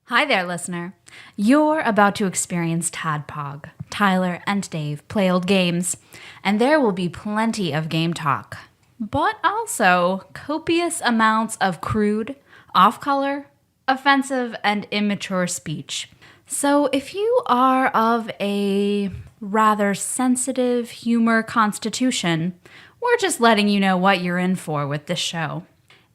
Hi there, listener. You're about to experience TADPOG. Tyler and Dave play old games, and there will be plenty of game talk, but also copious amounts of crude, off-color, offensive, and immature speech. So if you are of a rather sensitive humor constitution, we're just letting you know what you're in for with this show.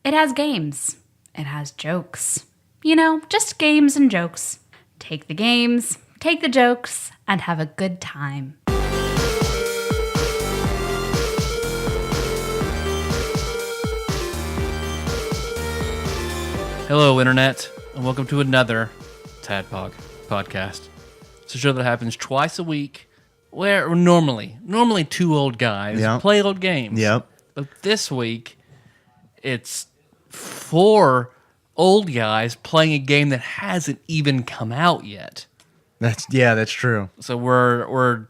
It has games. It has jokes. You know, just games and jokes. Take the games, take the jokes, and have a good time. Hello, Internet, and welcome to another TADPOG podcast. It's a show that happens twice a week, where normally two old guys play old games. Yep. But this week, it's four old guys playing a game that hasn't even come out yet. That's true. So we're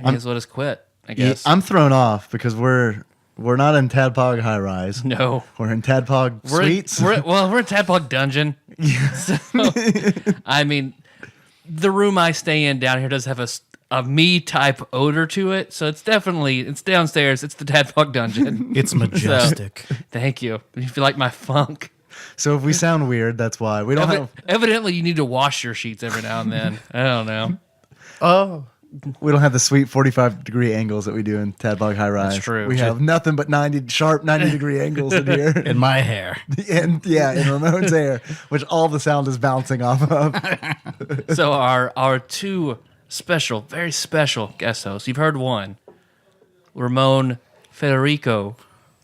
I guess let us quit. I guess I'm thrown off because we're not in Tadpog High Rise. No, We're in Tadpog Suites. We're in Tadpog Dungeon. Yeah. So, I mean, the room I stay in down here does have a me type odor to it, so it's downstairs. It's the Tadpog Dungeon. It's majestic. So, thank you. If you like my funk. So if we sound weird, that's why. We don't have Evidently, you need to wash your sheets every now and then. I don't know. we don't have the sweet 45-degree angles that we do in Tadpog High Rise. That's true. We have nothing but 90-degree angles in here. In my hair. And in Ramon's hair, which all the sound is bouncing off of. So our two very special guest hosts. You've heard one, Ramon Federico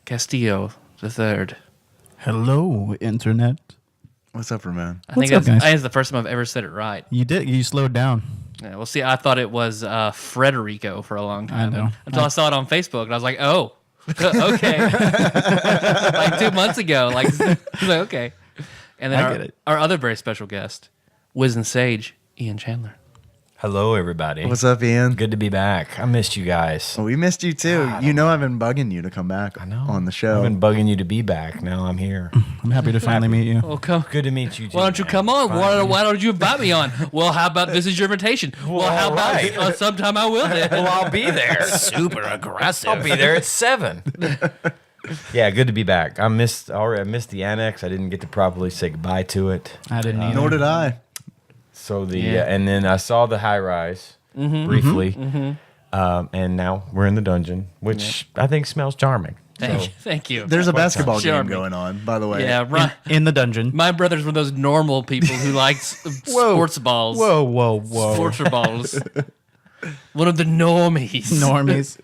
Castillo III. Hello, Internet. What's up, Ramon? I think up, guys? it's the first time I've ever said it right. You did. You slowed down. Yeah, well, see, I thought it was Frederico for a long time. I know. Until I saw it on Facebook, and I was like, oh, okay. Like 2 months ago. Like okay. And then I get it. our other very special guest, Wizened Sage, Ian Chandler. Hello, everybody. What's up, Ian? Good to be back. I missed you guys. Well, we missed you too. I've been bugging you to come back on the show. I've been bugging you to be back. Now I'm here. I'm happy to finally meet you. Well, come. Good to meet you too. Why don't you man. come on? Finally. Why don't you invite me on? Well, how about this is your invitation? Well, how about right. sometime I will then? Well, I'll be there. Super aggressive. I'll be there at 7. Yeah, good to be back. I missed the annex. I didn't get to properly say goodbye to it. I didn't either. Nor did I. So and then I saw the high rise briefly, and now we're in the dungeon, which I think smells charming. Thank you. There's a basketball game Charming. going on, by the way. Yeah, right. In the dungeon. My brother's one of those normal people who likes sports balls. Whoa. Sports balls. One of the normies. Normies.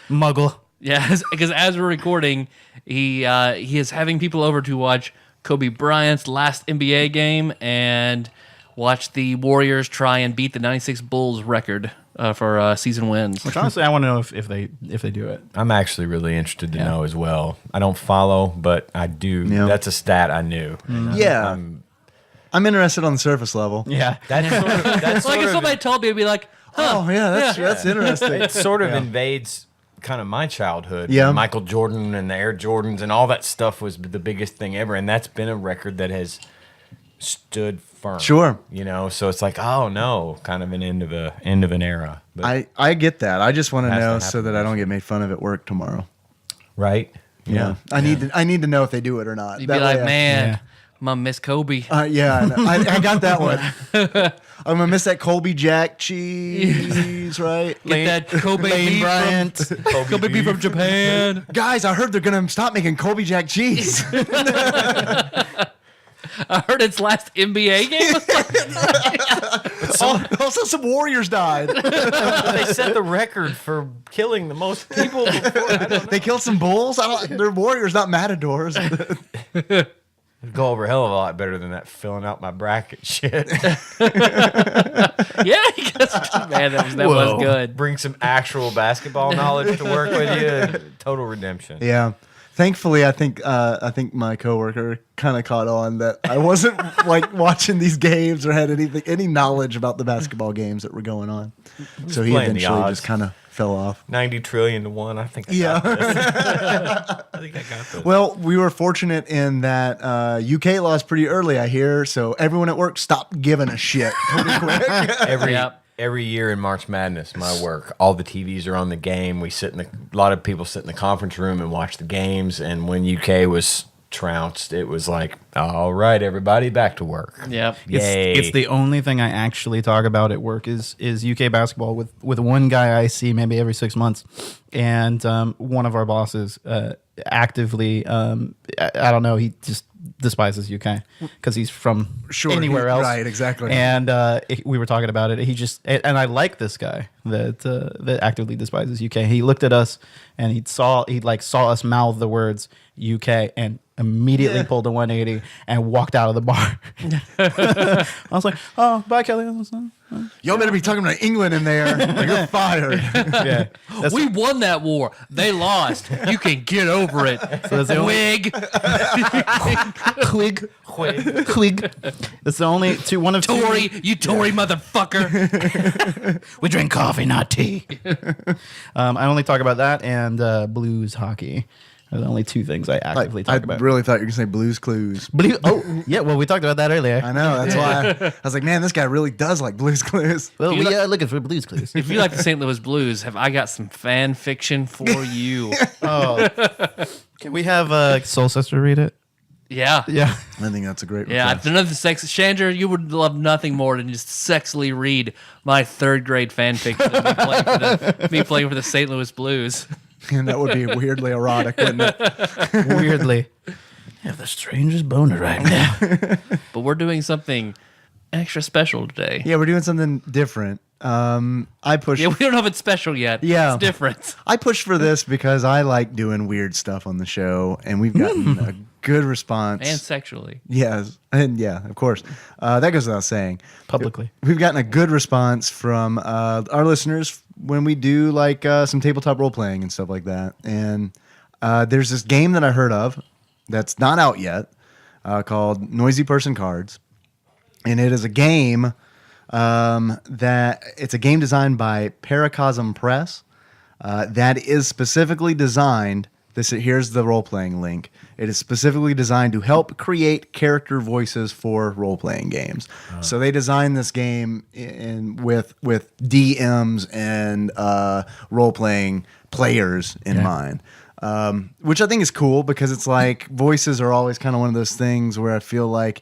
Muggle. Yeah, because as we're recording, he is having people over to watch Kobe Bryant's last NBA game and watch the Warriors try and beat the '96 Bulls record for season wins. Which honestly, I want to know if they do it. I'm actually really interested to know as well. I don't follow, but I do. Yeah. That's a stat I knew. Yeah. I'm interested on the surface level. Yeah. That's sort of, that's Like sort if of somebody told me, I'd be like, huh. Oh, yeah, that's interesting. it sort of invades kind of my childhood. Yeah. Michael Jordan and the Air Jordans and all that stuff was the biggest thing ever, and that's been a record that has stood firm. Sure. You know, so it's like, oh no, kind of an end of an era. But I get that. I just want to Has to know happen. so that I don't get made fun of at work tomorrow. right? Yeah. I need to know if they do it or not. You'd That be like, way I- man, Yeah. I'm gonna miss Kobe. Yeah, I, know. I got that one. I'm gonna miss that Colby Jack cheese, right? Get that Kobe beef Bryant. from, Kobe beef from Japan. Guys, I heard they're gonna stop making Colby Jack cheese. I heard its last NBA game. Also, some Warriors died. They set the record for killing the most people before. I don't know. They killed some bulls. They're Warriors, not matadors. It'd go over a hell of a lot better than that filling out my bracket shit. Yeah, man, that was good. Bring some actual basketball knowledge to work with you. Total redemption. Yeah. Thankfully, I think my coworker kind of caught on that I wasn't like watching these games or had any knowledge about the basketball games that were going on. So he playing the eventually odds. just kind of fell off. 90 trillion to 1. I think I Yeah. got this. I think I got this. Well, we were fortunate in that UK lost pretty early, I hear. So everyone at work stopped giving a shit pretty quick. Every year in March Madness, my work, all the TVs are on the game. A lot of people sit in the conference room and watch the games. And when UK was trounced, it was like, all right, everybody, back to work. Yep. Yay. It's the only thing I actually talk about at work is UK basketball with one guy I see maybe every 6 months, and one of our bosses actively I don't know, he just despises UK because he's from anywhere else. Right, exactly. And we were talking about it. He just, and I like this guy that actively despises UK. He looked at us and he saw us mouth the words UK and immediately pulled a 180 and walked out of the bar. I was like, oh, bye, Kelly. Y'all better be talking about England in there, or you're fired. Yeah, We won that war. They lost. You can get over it. So that's the only- Wig. Quig. That's the only one of two. Tory, you Tory motherfucker. We drink coffee, not tea. I only talk about that and blues hockey. Are the only two things I actively I talk about. really thought you were going to say Blues Clues. Oh, yeah. Well, we talked about that earlier. I know. That's why I was like, man, this guy really does like Blues Clues. Well, You we like- are looking for blues clues. If you like the St. Louis Blues, have I got some fan fiction for you? Oh, can we have Soul Sister read it? Yeah. Yeah. I think that's a great Yeah, request. another sex. Chandler, you would love nothing more than just sexily read my third grade fan fiction of me playing for the St. Louis Blues. And that would be weirdly erotic, wouldn't it? Weirdly. I have the strangest boner right now. But we're doing something extra special today. Yeah, we're doing something different. I pushed. Yeah, we don't know if it's special yet. Yeah. It's different. I pushed for this because I like doing weird stuff on the show, and we've gotten a good response. And sexually. Yes, and yeah, of course. That goes without saying. Publicly. We've gotten a good response from our listeners when we do like some tabletop role playing and stuff like that. And there's this game that I heard of that's not out yet called Noisy Person Cards, and it is a game that it's a game designed by Paracosm Press that is specifically designed. Here's the role playing link. It is specifically designed to help create character voices for role playing games. So they designed this game with DMs and role playing players in mind. Which I think is cool because it's like voices are always kind of one of those things where I feel like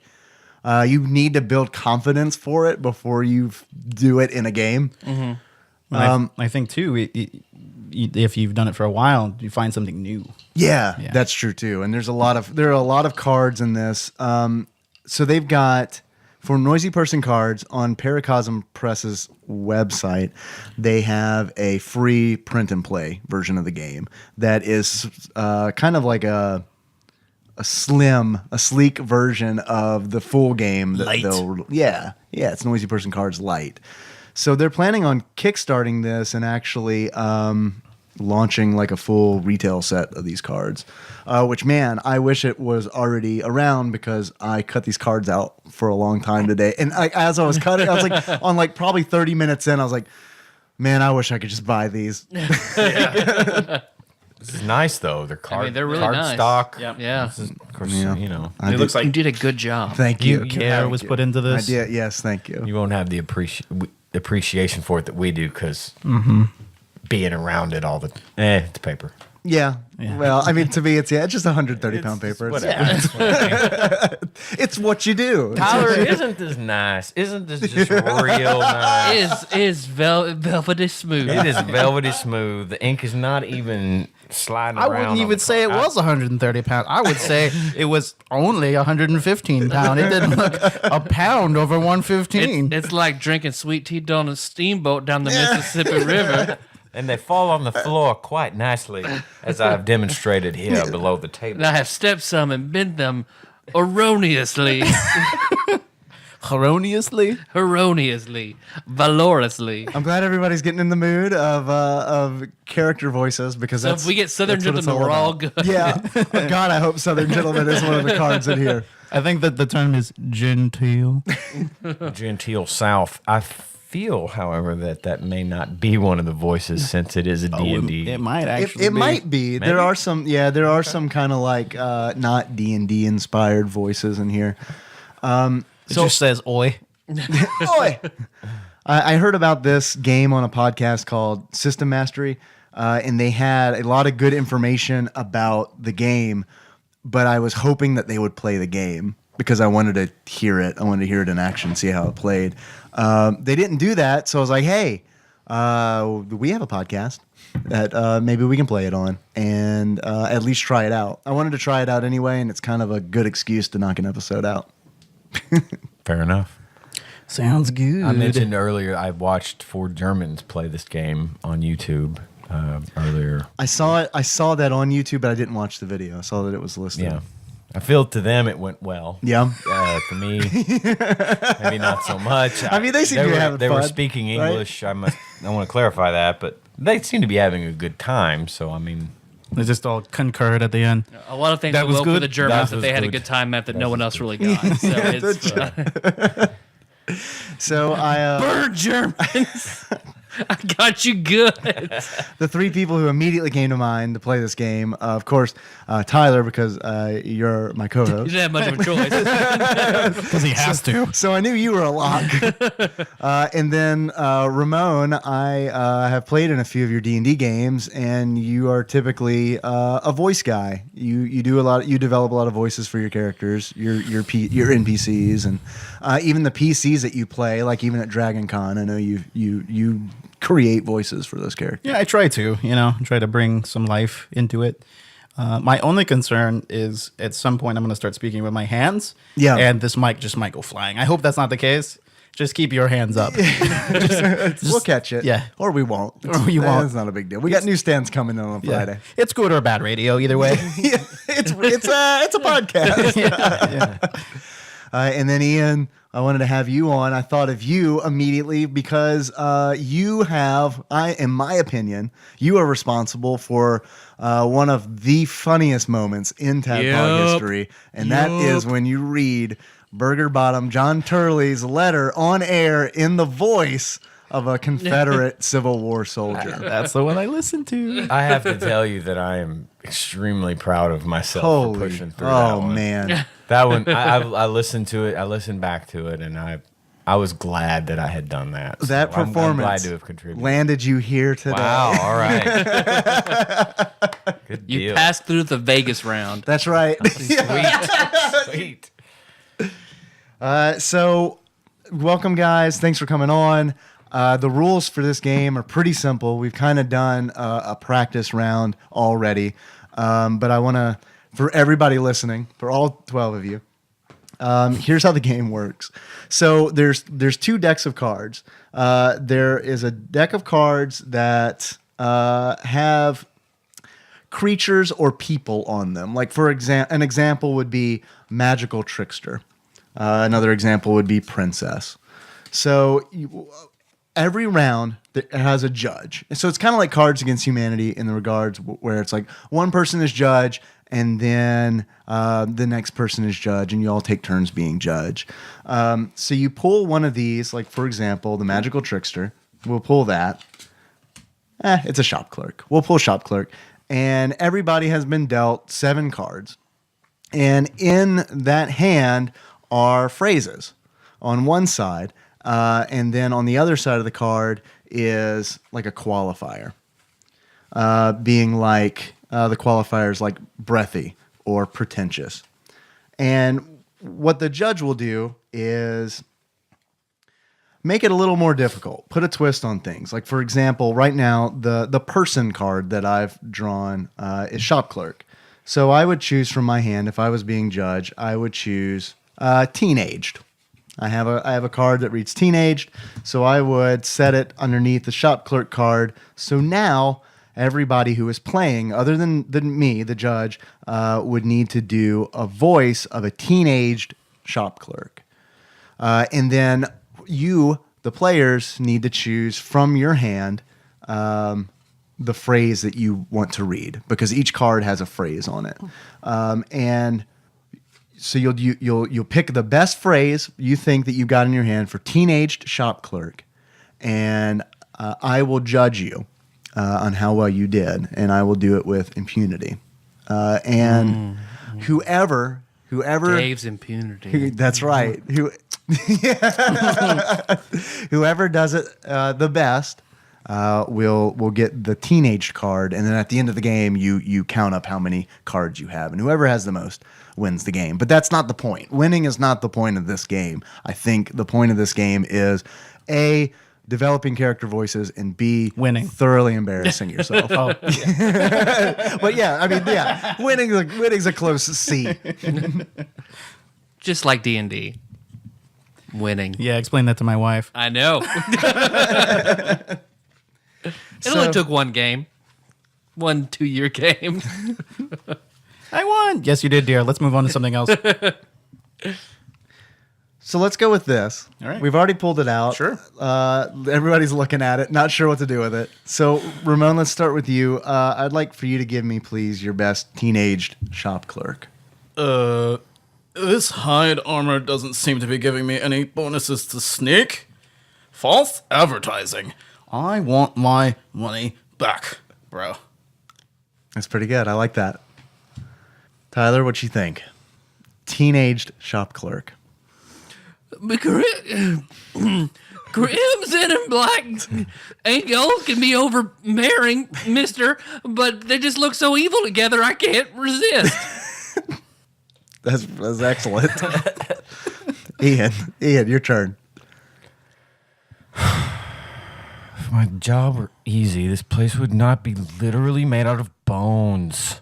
you need to build confidence for it before you do it in a game. Mm-hmm. I think too, if you've done it for a while, you find something new. Yeah, that's true too. And there are a lot of cards in this. So they've got for Noisy Person Cards on Paracosm Press's website, they have a free print and play version of the game that is kind of like a sleek version of the full game. It's Noisy Person Cards Lite. So they're planning on kickstarting this and actually launching like a full retail set of these cards, which, man, I wish it was already around because I cut these cards out for a long time today. And as I was cutting, I was like, on like probably 30 minutes in, I was like, man, I wish I could just buy these. This is nice though. They're card. they're really card nice. stock. Yep. Yeah. This is, of course, Yeah. you know, I It looks like You did a good job. Thank you. care was put into I this. did. Yes, thank you. you won't have the appreciation for it that we do because being around it all the it's paper. Yeah. Well, I mean, to me, it's just 130 pound paper. It's what you do. Tyler, isn't this nice? Isn't this just real nice? Is velvety smooth. It is velvety smooth. The ink is not even sliding I around. wouldn't on even the say it card. was 130 pounds. I would say it was only 115 pounds. It didn't look a pound over 115. It's like drinking sweet tea down a steamboat down the Mississippi River. And they fall on the floor quite nicely, as I've demonstrated here below the table. And I have stepped some and bent them erroneously, Erroneously. valorously. I'm glad everybody's getting in the mood of character voices because So that's if we get Southern that's what it's Gentlemen, we're all about. good. Yeah. God, I hope Southern Gentleman is one of the cards in here. I think that the term is genteel. Genteel South. I feel, however, that may not be one of the voices since it is a D&D. It might actually. It might be. Maybe. There are some. Yeah, there are some kind of like not D&D inspired voices in here. It just says oi. Oi! I heard about this game on a podcast called System Mastery, and they had a lot of good information about the game, but I was hoping that they would play the game because I wanted to hear it. I wanted to hear it in action, see how it played. They didn't do that, so I was like, hey, we have a podcast that maybe we can play it on and at least try it out. I wanted to try it out anyway, and it's kind of a good excuse to knock an episode out. Fair enough. Sounds good. I mentioned earlier I watched 4 Germans play this game on YouTube earlier. I saw it. I saw that on YouTube, but I didn't watch the video. I saw that it was listed. Yeah. I feel to them it went well. Yeah. To me, maybe not so much. I mean, they seem to be having They were fun, speaking right? English. I want to clarify that, but they seem to be having a good time. So, I mean, They just all concurred at the end. A lot of things That went was well for good. the Germans That that they was had a good. good time at that no one else really got. So it's So I burn Germans. I got you good. the 3 people who immediately came to mind to play this game, of course, Tyler, because you're my You co-host. didn't have much of a choice. Because he has to. So I knew you were a lock. And then Ramon, I have played in a few of your D&D games, and you are typically a voice guy. You do a lot. You develop a lot of voices for your characters, your NPCs, and even the PCs that you play. Like even at Dragon Con, I know you create voices for those characters. Yeah, I try to, try to bring some life into it. My only concern is at some point I'm going to start speaking with my hands. Yeah. And this mic just might go flying. I hope that's not the case. Just keep your hands up. We'll catch it. Yeah. Or we won't. Or you won't. It's not a big deal. We got new stands coming in on Yeah. Friday. It's good or bad radio, either way. Yeah, it's a podcast. Yeah. And then Ian, I wanted to have you on. I thought of you immediately because in my opinion, you are responsible for one of the funniest moments in TADPOG Yep. history, and that is when you read Burger Bottom John Turley's letter on air in the voice of a Confederate Civil War soldier. That's the one I listened to. I have to tell you that I am extremely proud of myself for Holy, pushing through that oh one. man. That one, I listened to it. I listened back to it, and I was glad that I had done that. So That I'm glad performance to have contributed. landed you here today. Wow! All right. Good You deal. passed through the Vegas round. That's right. Sweet. So, welcome, guys. Thanks for coming on. The rules for this game are pretty simple. We've kind of done a practice round already, but I want to, for everybody listening, for all 12 of you, here's how the game works. So there's 2 decks of cards. There is a deck of cards that have creatures or people on them. Like for an example would be magical trickster. Another example would be princess. So every round that has a judge. So it's kind of like Cards Against Humanity in the regards where it's like one person is judge and then the next person is judge, and you all take turns being judge. So you pull one of these, like for example, the magical trickster. We'll pull that. It's a shop clerk. We'll pull shop clerk. And everybody has been dealt 7 cards. And in that hand are phrases on one side. And then on the other side of the card is like a qualifier. Being like, the qualifier is like breathy or pretentious. And what the judge will do is make it a little more difficult. Put a twist on things. Like, for example, right now, the person card that I've drawn is shop clerk. So I would choose from my hand, if I was being judge, I would choose teenaged. I have a card that reads teenaged, so I would set it underneath the shop clerk card. So now everybody who is playing, other than me, the judge, would need to do a voice of a teenaged shop clerk. And then you, the players, need to choose from your hand the phrase that you want to read, because each card has a phrase on it. And So you'll pick the best phrase you think that you got in your hand for teenaged shop clerk, and I will judge you on how well you did, and I will do it with impunity. And whoever Dave's impunity. that's right. Whoever does it the best will get the teenage card, and then at the end of the game, you count up how many cards you have, and whoever has the most wins the game. But that's not the point. Winning is not the point of this game. I think the point of this game is A, developing character voices, and B, Winning. thoroughly embarrassing yourself. But winning's a close C. Just like D&D. Winning. Yeah, explain that to my wife. I know. It only took one game. 1 2-year game. I won. Yes, you did, dear. Let's move on to something else. So let's go with this. All right. We've already pulled it out. Sure. Everybody's looking at it, not sure what to do with it. So, Ramon, let's start with you. I'd like for you to give me, please, your best teenaged shop clerk. This hide armor doesn't seem to be giving me any bonuses to sneak. False advertising. I want my money back, bro. That's pretty good. I like that. Tyler, what you think? Teenaged shop clerk. Crimson and black angels can be overbearing, mister, but they just look so evil together I can't resist. That's excellent. Ian, your turn. If my job were easy, this place would not be literally made out of bones.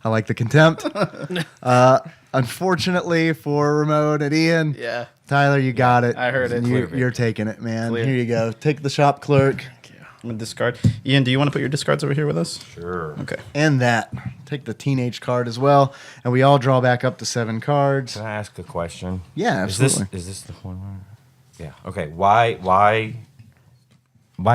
I like the contempt. Unfortunately for Ramon and Ian, Yeah. Tyler, you got it. I heard it. You're taking it, man. Clear. Here you go. Take the shop clerk I'm going to discard. Ian, do you want to put your discards over here with us? Sure. Okay. and that. Take the teenage card as well, and we all draw back up to 7 cards. Can I ask a question? Yeah, absolutely. Is this the one? Yeah. Okay. Why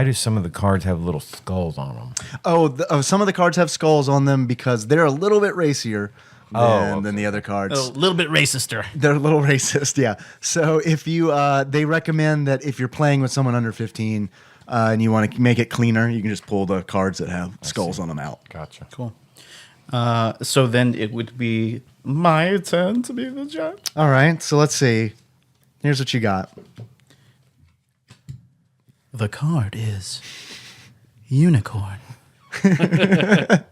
do some of the cards have little skulls on them? Some of the cards have skulls on them because they're a little bit racier than, okay. than the other cards. A little bit racister. They're a little racist, yeah. So if you, they recommend that if you're playing with someone under 15 and you want to make it cleaner, you can just pull the cards that have skulls on them out. Gotcha. Cool. So then it would be my turn to be the judge. All right, so let's see. Here's what you got. The card is unicorn. I'm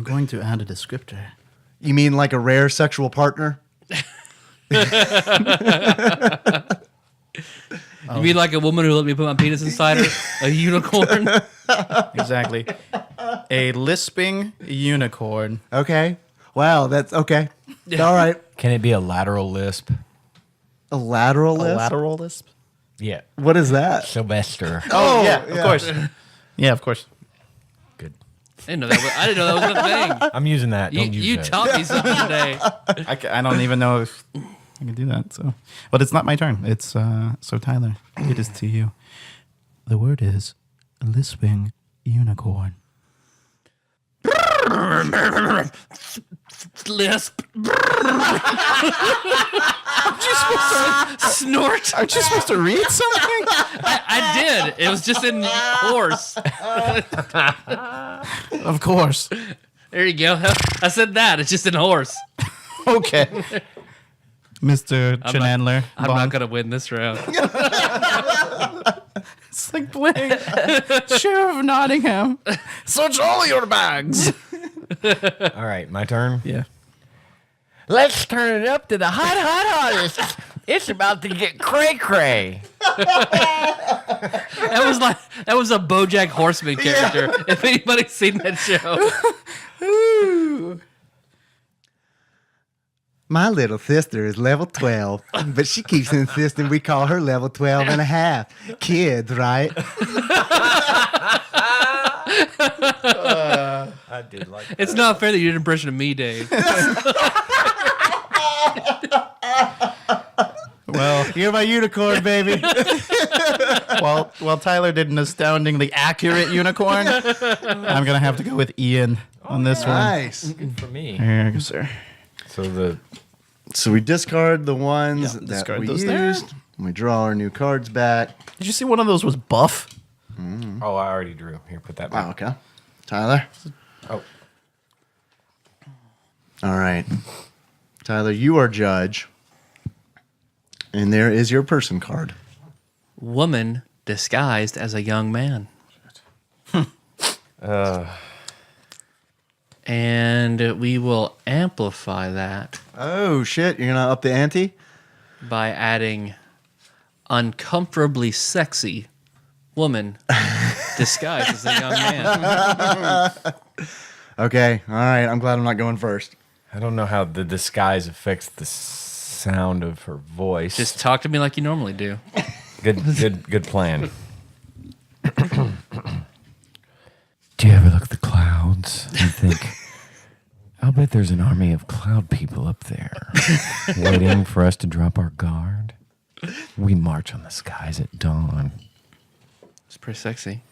going to add a descriptor. You mean like a rare sexual partner? You mean like a woman who let me put my penis inside her? A unicorn? Exactly. A lisping unicorn. Okay. Wow, that's okay. All right. Can it be a lateral lisp? A lateral A lisp? lateral lisp? Yeah. What is that? Sylvester. Oh, yeah, of course. Yeah, of course. Good. I didn't know that was a thing. I'm using that. Don't use You that. taught me something today. I don't even know if I can do that. So, but it's not my turn. It's so Tyler. It is to you. The word is lisping unicorn. Lisp. Snort. Aren't you supposed to read something? I did. It was just in horse. Of course. There you go. I said that. It's just in horse. Okay. Mr. Chandler. I'm not going to win this round. It's like playing Sheriff of Nottingham. Search all your bags. All right, my turn. Yeah. Let's turn it up to the hottest. It's about to get cray-cray. That was a BoJack Horseman character. If anybody's seen that show. My little sister is level 12, but she keeps insisting we call her level 12 and a half. Kids, right? I did like that. It's not fair that you did an impression of me, Dave. Well, you're my unicorn, baby. While Tyler did an astoundingly accurate unicorn, I'm going to have to go with Ian on this one. Nice. Good for me. Here you go, sir. So we discard the ones Yeah, that discard we those there. used. And we draw our new cards back. Did you see one of those was buff? Oh, I already drew. Here, put that back. Wow, okay. Tyler? Oh, All right. Tyler, you are judge. And there is your person card. Woman disguised as a young man. And we will amplify that Oh, shit. You're going to up the ante? by adding uncomfortably sexy woman disguised as a young man. Okay. All right. I'm glad I'm not going first. I don't know how the disguise affects the sound of her voice. Just talk to me like you normally do. Good plan. Do you ever look at the clouds and think, I'll bet there's an army of cloud people up there waiting for us to drop our guard? We march on the skies at dawn. It's pretty sexy.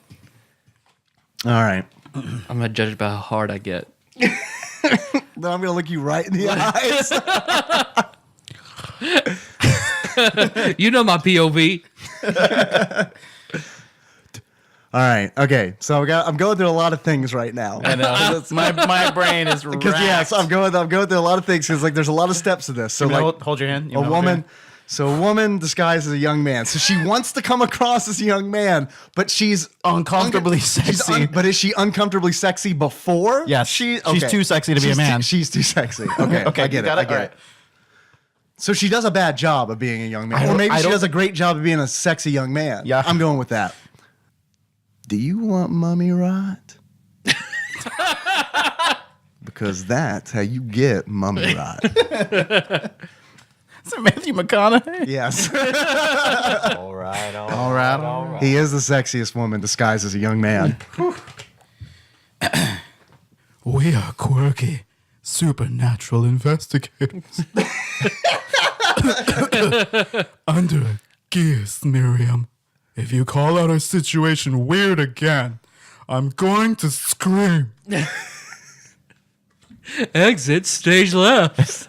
All right. I'm gonna judge by how hard I get. Then I'm going to look you right in the eyes. You know my POV. All right. Okay. So I'm going through a lot of things right now. I know. my brain is Because yes, I'm going through a lot of things because like there's a lot of steps to this. So like hold your hand. You a wanna hold your woman. hand? So a woman disguised as a young man. So she wants to come across as a young man, but she's Uncomfortably sexy. but is she uncomfortably sexy before? Yes. She's too sexy to be a man. She's too sexy. Okay. Okay, I get you it. got I it? get All it. So she does a bad job of being a young man, or maybe I she don't- does a great job of being a sexy young man. Yeah. I'm going with that. Do you want mummy rot? Because that's how you get mummy rot. Is it Matthew McConaughey? Yes. All right. All right. He is the sexiest woman disguised as a young man. We are quirky, supernatural investigators. Under gears, Miriam. If you call out our situation weird again, I'm going to scream. Exit stage left.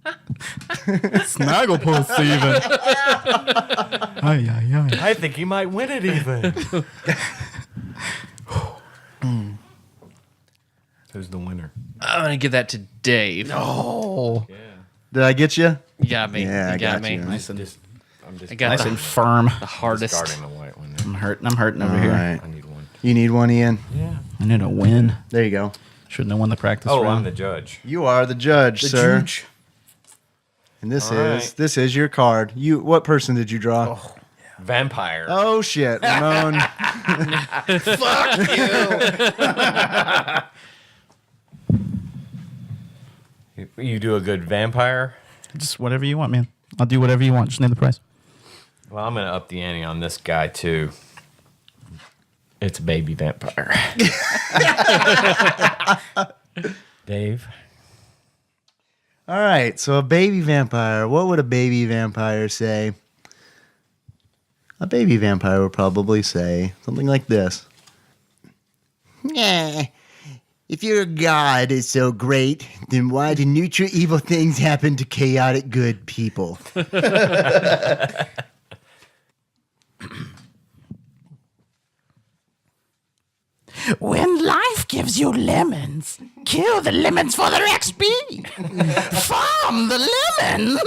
Snagglepuss, even. Ay, ay, ay. I think he might win it even. Who's the winner? I'm gonna give that to Dave. Oh, Did I get you? You got me. Yeah, I you got got me. you. nice and, I'm just I got nice the, and firm. the hardest. discarding the white one. I'm hurting over All here. right. I need one. You need one, Ian? Yeah. I need a win. There you go. Shouldn't have won the practice Oh, I'm round. the judge. You are the judge, sir. Judge. And this All right. this is your card. What person did you draw? Vampire. Oh shit, Ramon. You do a good vampire? Just whatever you want, man. I'll do whatever you want. Just name the price. Well, I'm going to up the ante on this guy, too. It's a baby vampire. Dave? All right, so a baby vampire. What would a baby vampire say? A baby vampire would probably say something like this. Yeah. If your god is so great, then why do neutral evil things happen to chaotic good people? When life gives you lemons, kill the lemons for their XP. Farm the lemon.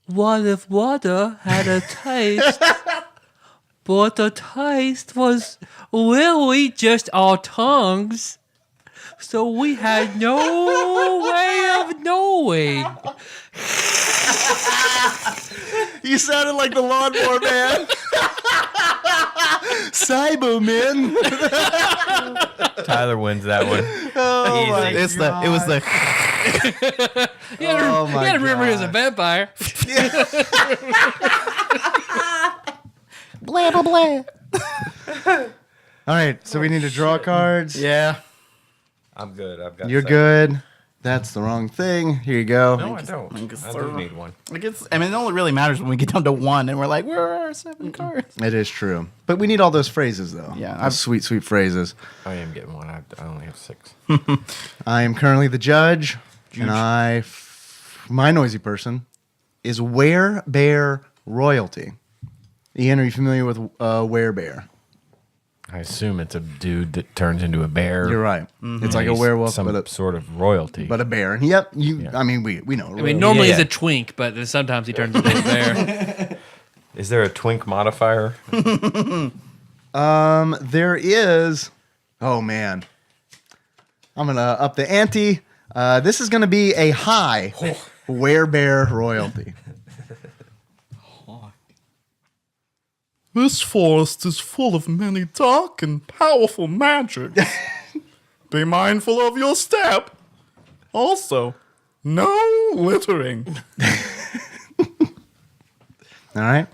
What if water had a taste? But the taste was really just our tongues. So we had no way of knowing. You sounded like the lawnmower man. Cybermen. Tyler wins that one. Easy. It was the. Oh my You gotta remember he was a God. vampire. Blah, blah, blah. All right, so we need to draw cards. Yeah. I'm good. I've got You're second. good. That's the wrong thing. Here you go. No, I don't. I do need one. I mean, it only really matters when we get down to 1 and we're like, where are our 7 cards? It is true. But we need all those phrases, though. Yeah, Those sweet, sweet phrases. I am getting one. I only have 6. I am currently the judge, and my noisy person is Werebear Royalty. Ian, are you familiar with Werebear? I assume it's a dude that turns into a bear. You're right. It's like a werewolf, some but sort of royalty. a bear. And yep, Yeah. I mean, we know. I mean, normally he's Yeah. a twink, but then sometimes he turns into a bear. Is there a twink modifier? There is. Oh man, I'm gonna up the ante. This is gonna be a high Werebear Royalty. This forest is full of many dark and powerful magics. Be mindful of your step. Also, no littering. All right.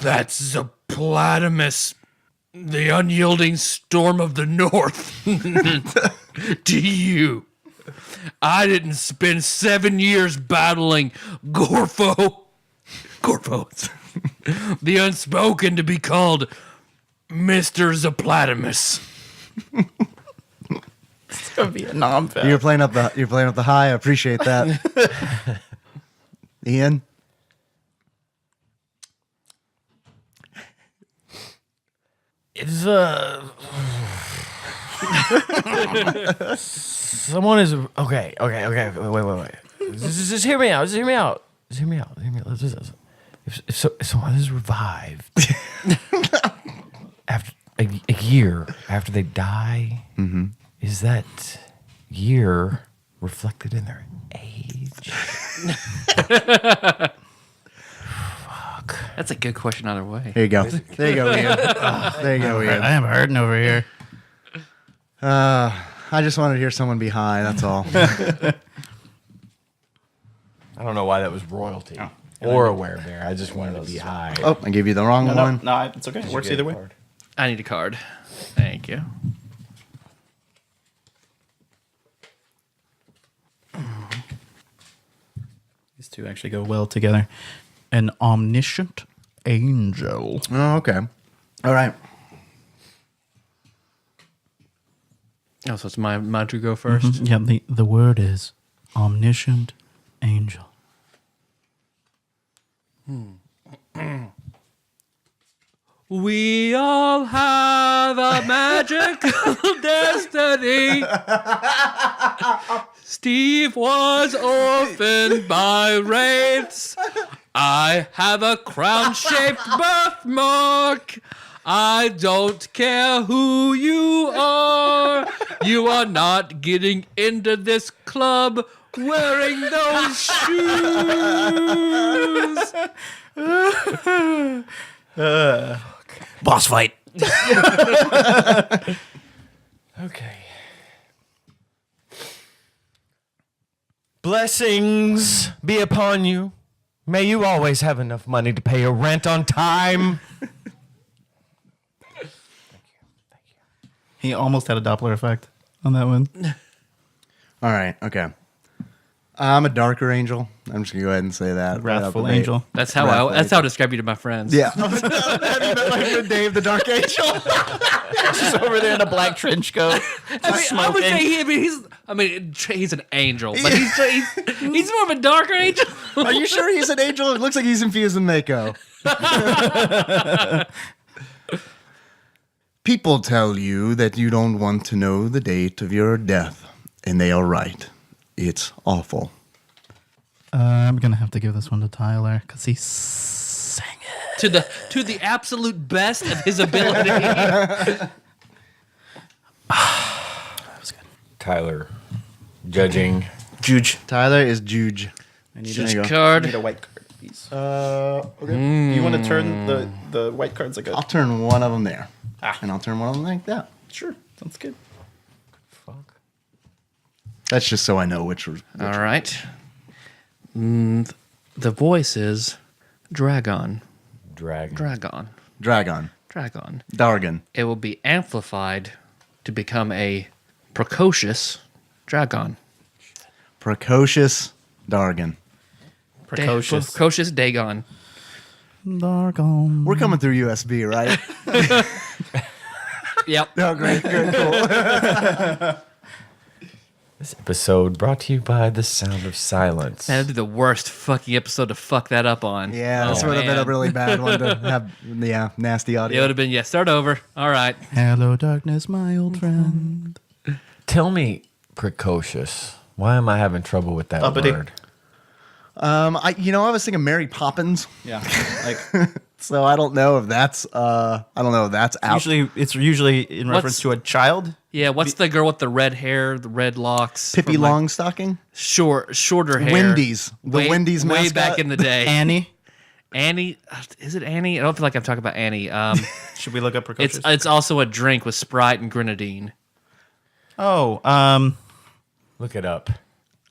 That's the Platymus, the unyielding storm of the north. To you. I didn't spend 7 years battling Gorphos, the unspoken, to be called Mr. Zaplatymus. It's gonna be a non-fail. You're playing up the high. I appreciate that. Ian. It's someone is okay. Wait. Just hear me out. If someone is revived after a year after they die, is that year reflected in their age? That's a good question either way. There you go. There you go, Ian. There you go, Ian. I am hurting over here. I just wanted to hear someone be high. That's all. I don't know why that was royalty or a werebear. I just wanted to be high. Oh, I gave you the wrong one. No, it's okay. It works either way. I need a card. Thank you. These two actually go well together. An omniscient angel. Oh, okay. All right. Oh, so it's my to go first? Yeah, the word is omniscient angel. We all have a magical destiny. Steve was orphaned by wraiths. I have a crown-shaped birthmark. I don't care who you are. You are not getting into this club wearing those shoes. Boss fight. Okay. Blessings be upon you. May you always have enough money to pay your rent on time. He almost had a Doppler effect on that one. All right. Okay. I'm a darker angel. I'm just gonna go ahead and say that. Wrathful angel. That's how I describe you to my friends. Yeah. Like Dave the Dark Angel. Just over there in a black trench coat. I would say he's an angel, but he's more of a darker angel. Are you sure he's an angel? It looks like he's infused with Mako. People tell you that you don't want to know the date of your death, and they are right. It's awful. I'm gonna have to give this one to Tyler because he sang it to the absolute best of his ability. That was good. Tyler, judging. Juge. Tyler is Juge. I need, There you go. Card. I need a white card, please. Okay. You want to turn the white cards like I'll a... turn one of them there. And I'll turn one of them like that. Sure, sounds good. That's just so I know which was. All right. The voice is Dragon. Dragon. Dragon. Dragon. dragon. Dargon. It will be amplified to become a precocious dragon. Precocious Dargon. Precocious. Precocious Dagon. Dargon. We're coming through USB, right? Yep. Oh, great. Good, cool. This episode brought to you by The Sound of Silence. That'd be the worst fucking episode to fuck that up on. Yeah, this Oh, would have been a man. really bad one to have, nasty It audio. would have been, start over. All right. Hello, darkness, my old friend. Tell me, precocious. Why am I having trouble with that Uppity. word? I was thinking Mary Poppins, Yeah, like so I don't know if that's out. it's usually in reference to a child. Yeah, what's the girl with the red hair, the red locks? Pippi from, like, Longstocking, shorter hair. Wendy's, the way, Wendy's way mascot. back in the day. Annie. Annie, is it Annie? I don't feel like I'm talking about Annie. Should we look up precocious? it's also a drink with Sprite and grenadine. Oh, Look it up.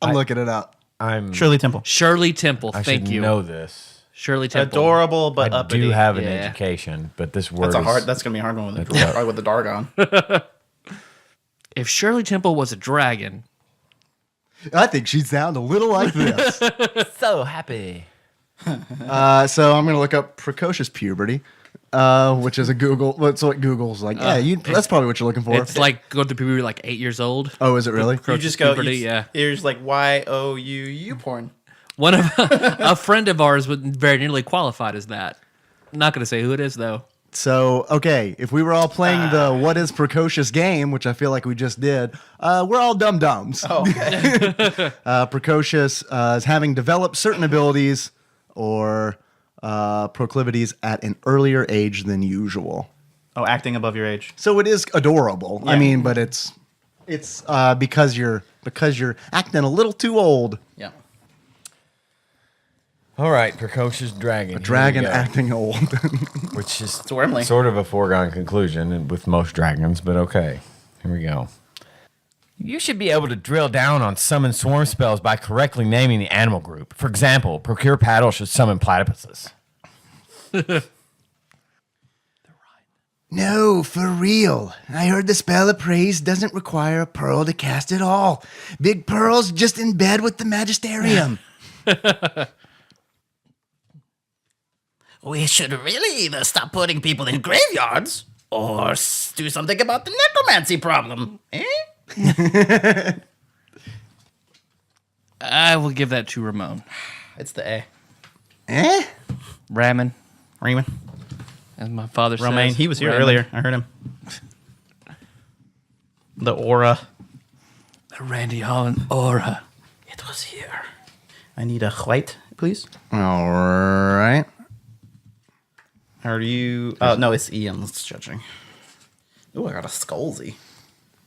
I'm looking it up. Shirley Temple. Shirley Temple. I Thank should you. know this. Shirley Temple. Adorable, but I uppity. do have an Yeah. education, but this word That's gonna be a hard one with probably with the Dargon. If Shirley Temple was a dragon, I think she'd sound a little like this. so happy. So I'm going to look up precocious puberty, which is a Google. That's what Google's like. That's probably what you're looking for. it's like going through puberty like 8 years old. Oh, is it really? You just go. Puberty, yeah. Here's like YOUU porn. One of a friend of ours would very nearly qualified as that. I'm not going to say who it is though. So, okay, if we were all playing the What is Precocious game, which I feel like we just did, we're all dum-dums. Oh, okay. Precocious is having developed certain abilities or proclivities at an earlier age than usual. Oh, acting above your age. So it is adorable. I Yeah. mean, but it's because you're acting a little too old. Yeah. All right, precocious dragon. A dragon Here we go. acting old. Which is Wormley. sort of a foregone conclusion with most dragons, but okay. Here we go. You should be able to drill down on summon swarm spells by correctly naming the animal group. For example, Procure Paddle should summon platypuses. No, for real. I heard the spell of praise doesn't require a pearl to cast at all. Big Pearl's just in bed with the magisterium. We should really either stop putting people in graveyards or do something about the necromancy problem. Eh? I will give that to Ramon. It's the A. Eh? Ramen, Raymond. as my father says. Romaine. He was here Ramen. earlier. I heard him. The aura. The Randy Holland aura. It was here. I need a white, please. All right. Are you? Oh, no, it's Ian that's judging. Oh, I got a Skullsy.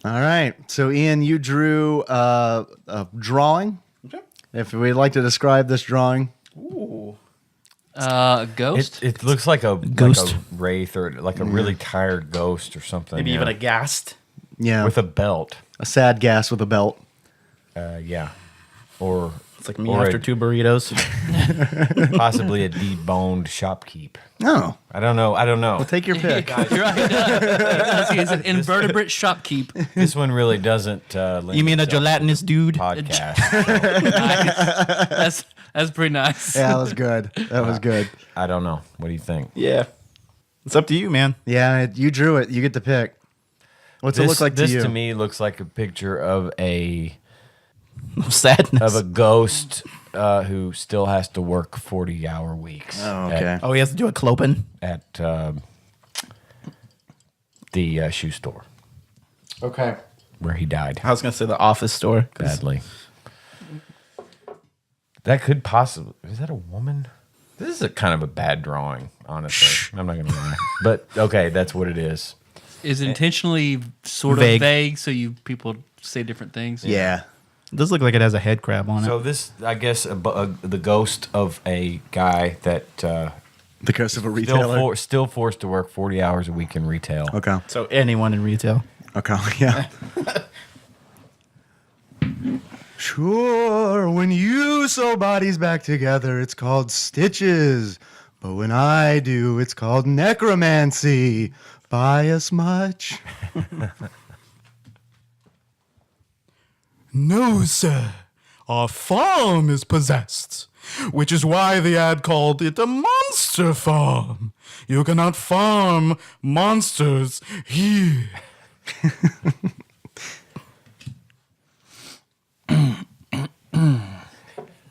All right. So, Ian, you drew a drawing. Okay. If we'd like to describe this drawing. Ooh. Ghost. It looks like a Ghost. wraith or like a really tired ghost or something. Maybe even a ghast. Yeah. with a belt. a sad gas with a belt. Yeah. Or It's like me or after 2 burritos. possibly a deboned shopkeep. Oh, I don't know. well, take your pick. You're right. He's an invertebrate shopkeep. This one really doesn't. Lend You mean a itself gelatinous dude? to podcast. Nice. That's pretty nice. Yeah, that was good. That was good. I don't know. What do you think? Yeah. It's up to you, man. Yeah, you drew it. You get to pick. What's it look like to this you? to me looks like a picture of a Sadness. ghost who still has to work 40-hour weeks. Oh, okay. Oh, he has to do a clopen. At the shoe store Okay. where he died I was going to say the office store. badly. That could possibly. Is that a woman? This is a kind of a bad drawing, honestly. I'm not going to lie. But okay, that's what it is. Is intentionally sort Vague. of vague, so you people say different things. Yeah. It does look like it has a head crab on it. So this, I guess, the ghost of a guy that The ghost of a retailer. still forced to work 40 hours a week in retail. Okay. So anyone in retail. Okay. Yeah. Sure. When you sew bodies back together, it's called stitches. But when I do, it's called necromancy. Buy us much. No, sir. Our farm is possessed, which is why the ad called it a monster farm. You cannot farm monsters here.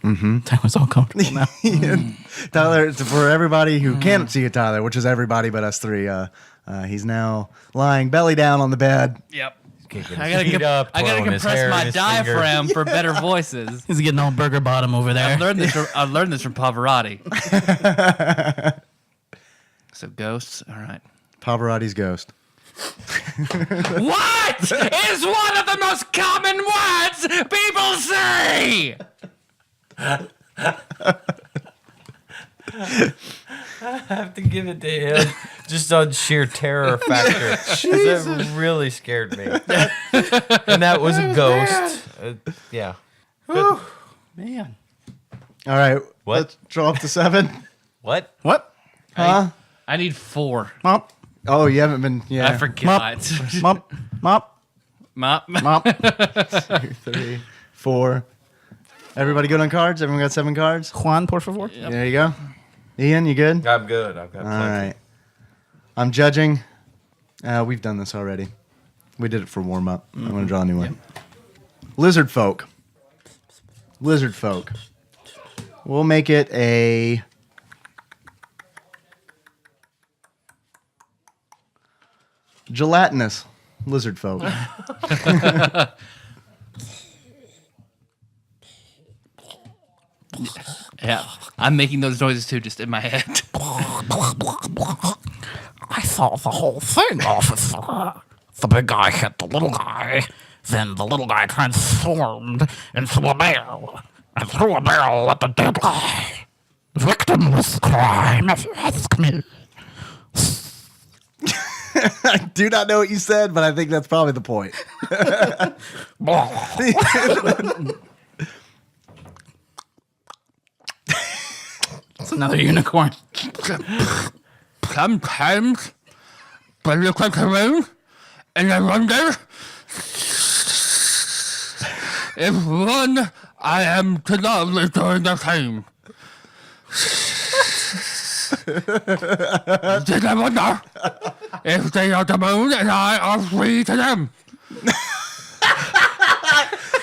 That was all comfortable now. Tyler, for everybody who can't see it, Tyler, which is everybody but us three, he's now lying belly down on the bed. Yep. Kicking I his feet up, gotta twirling his compress hair in my his diaphragm for better voices. He's getting all burger bottom over there. I learned this from Pavarotti. So ghosts, all right. Pavarotti's ghost. What is one of the most common words people say? I have to give it to him just on sheer terror factor. That really scared me. And that was a ghost. Yeah. Man. All right. What? Let's draw up to 7. What? What? Huh? I need 4. Mop. Oh, you haven't been. Yeah. I forgot. Mop. Mop. Mop. Mop. 2, 3, 4. Everybody good on cards? Everyone got 7 cards? Juan, por favor. There you go. Ian, you good? I'm good. I've got All plenty. right. I'm judging. We've done this already. We did it for warm up. I'm going to draw a new one. Lizard folk. Lizard folk. We'll make it a gelatinous lizard folk. Yeah, I'm making those noises too, just in my head. I saw the whole thing, officer. The big guy hit the little guy. Then the little guy transformed into a bear and threw a barrel at the dead guy. Victimless crime, if you ask me. I do not know what you said, but I think that's probably the point. It's another unicorn. Sometimes, when you come around, and I wonder if one I am to love during the time. Did I wonder if they are the moon and I are free to them?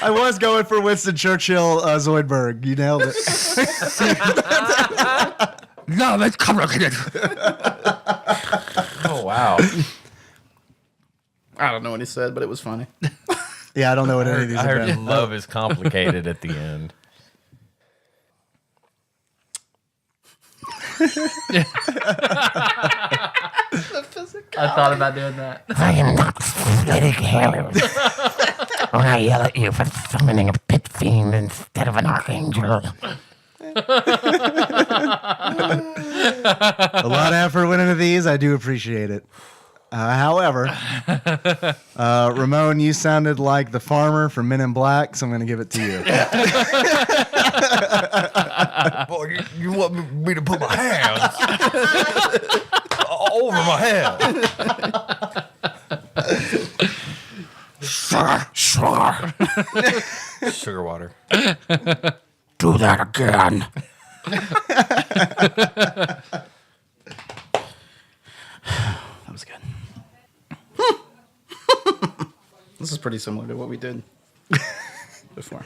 I was going for Winston Churchill, Zoidberg. You nailed it. No, it's complicated. Oh, wow. I don't know what he said, but it was funny. Yeah, I don't know what any of these I are. heard love is complicated at the end. I thought about doing that. I am not athletic Harry. When I yell at you for summoning a pit fiend instead of an archangel. A lot of effort went into these. I do appreciate it. However, Ramon, you sounded like the farmer from Men in Black, so I'm going to give it to you. Boy, you want me to put my hands over my head? Sure. Sugar water. Do that again. That was good. This is pretty similar to what we did before.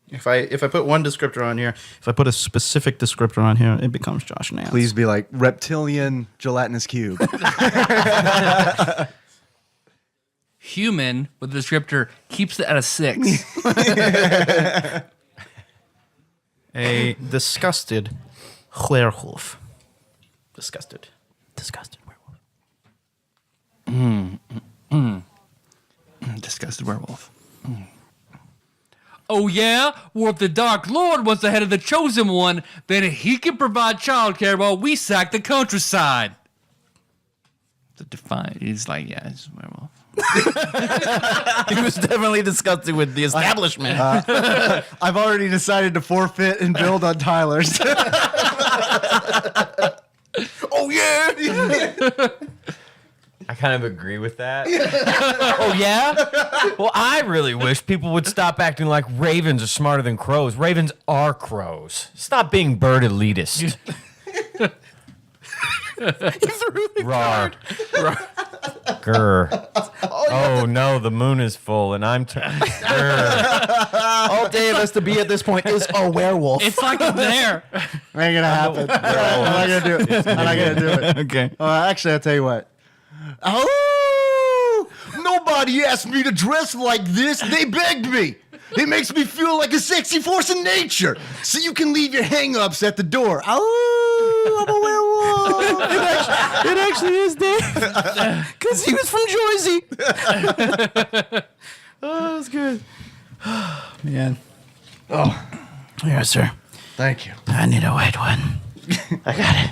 If I put one descriptor on here, if I put a specific descriptor on here, it becomes Josh Nance. Please be like reptilian gelatinous cube. Human with the descriptor keeps it at a 6. A disgusted werewolf. Disgusted werewolf. Disgusted werewolf. Oh yeah? Well, if the Dark Lord was the head of the Chosen One, then he can provide childcare while we sack the countryside. to define. He's like, yeah, he's a werewolf. He was definitely disgusted with the establishment. I've already decided to forfeit and build on Tyler's. Oh yeah. I kind of agree with that. Oh yeah. Well, I really wish people would stop acting like ravens are smarter than crows. Ravens are crows. Stop being bird elitist. Rawr. Grr. Oh no, the moon is full and I'm All Dave has to be at this point is a werewolf. It's like it's there. Ain't gonna happen. I'm not gonna do it. I'm not gonna do it. Okay. Actually, I'll tell you what. Oh! Nobody asked me to dress like this. They begged me. It makes me feel like a sexy force in nature. So you can leave your hang-ups at the door. Oh, I'm a werewolf. It actually is Dave. Because he was from Jersey. Oh, that's good. Man. Oh, Yes, sir. thank you. I need a white one. I got it.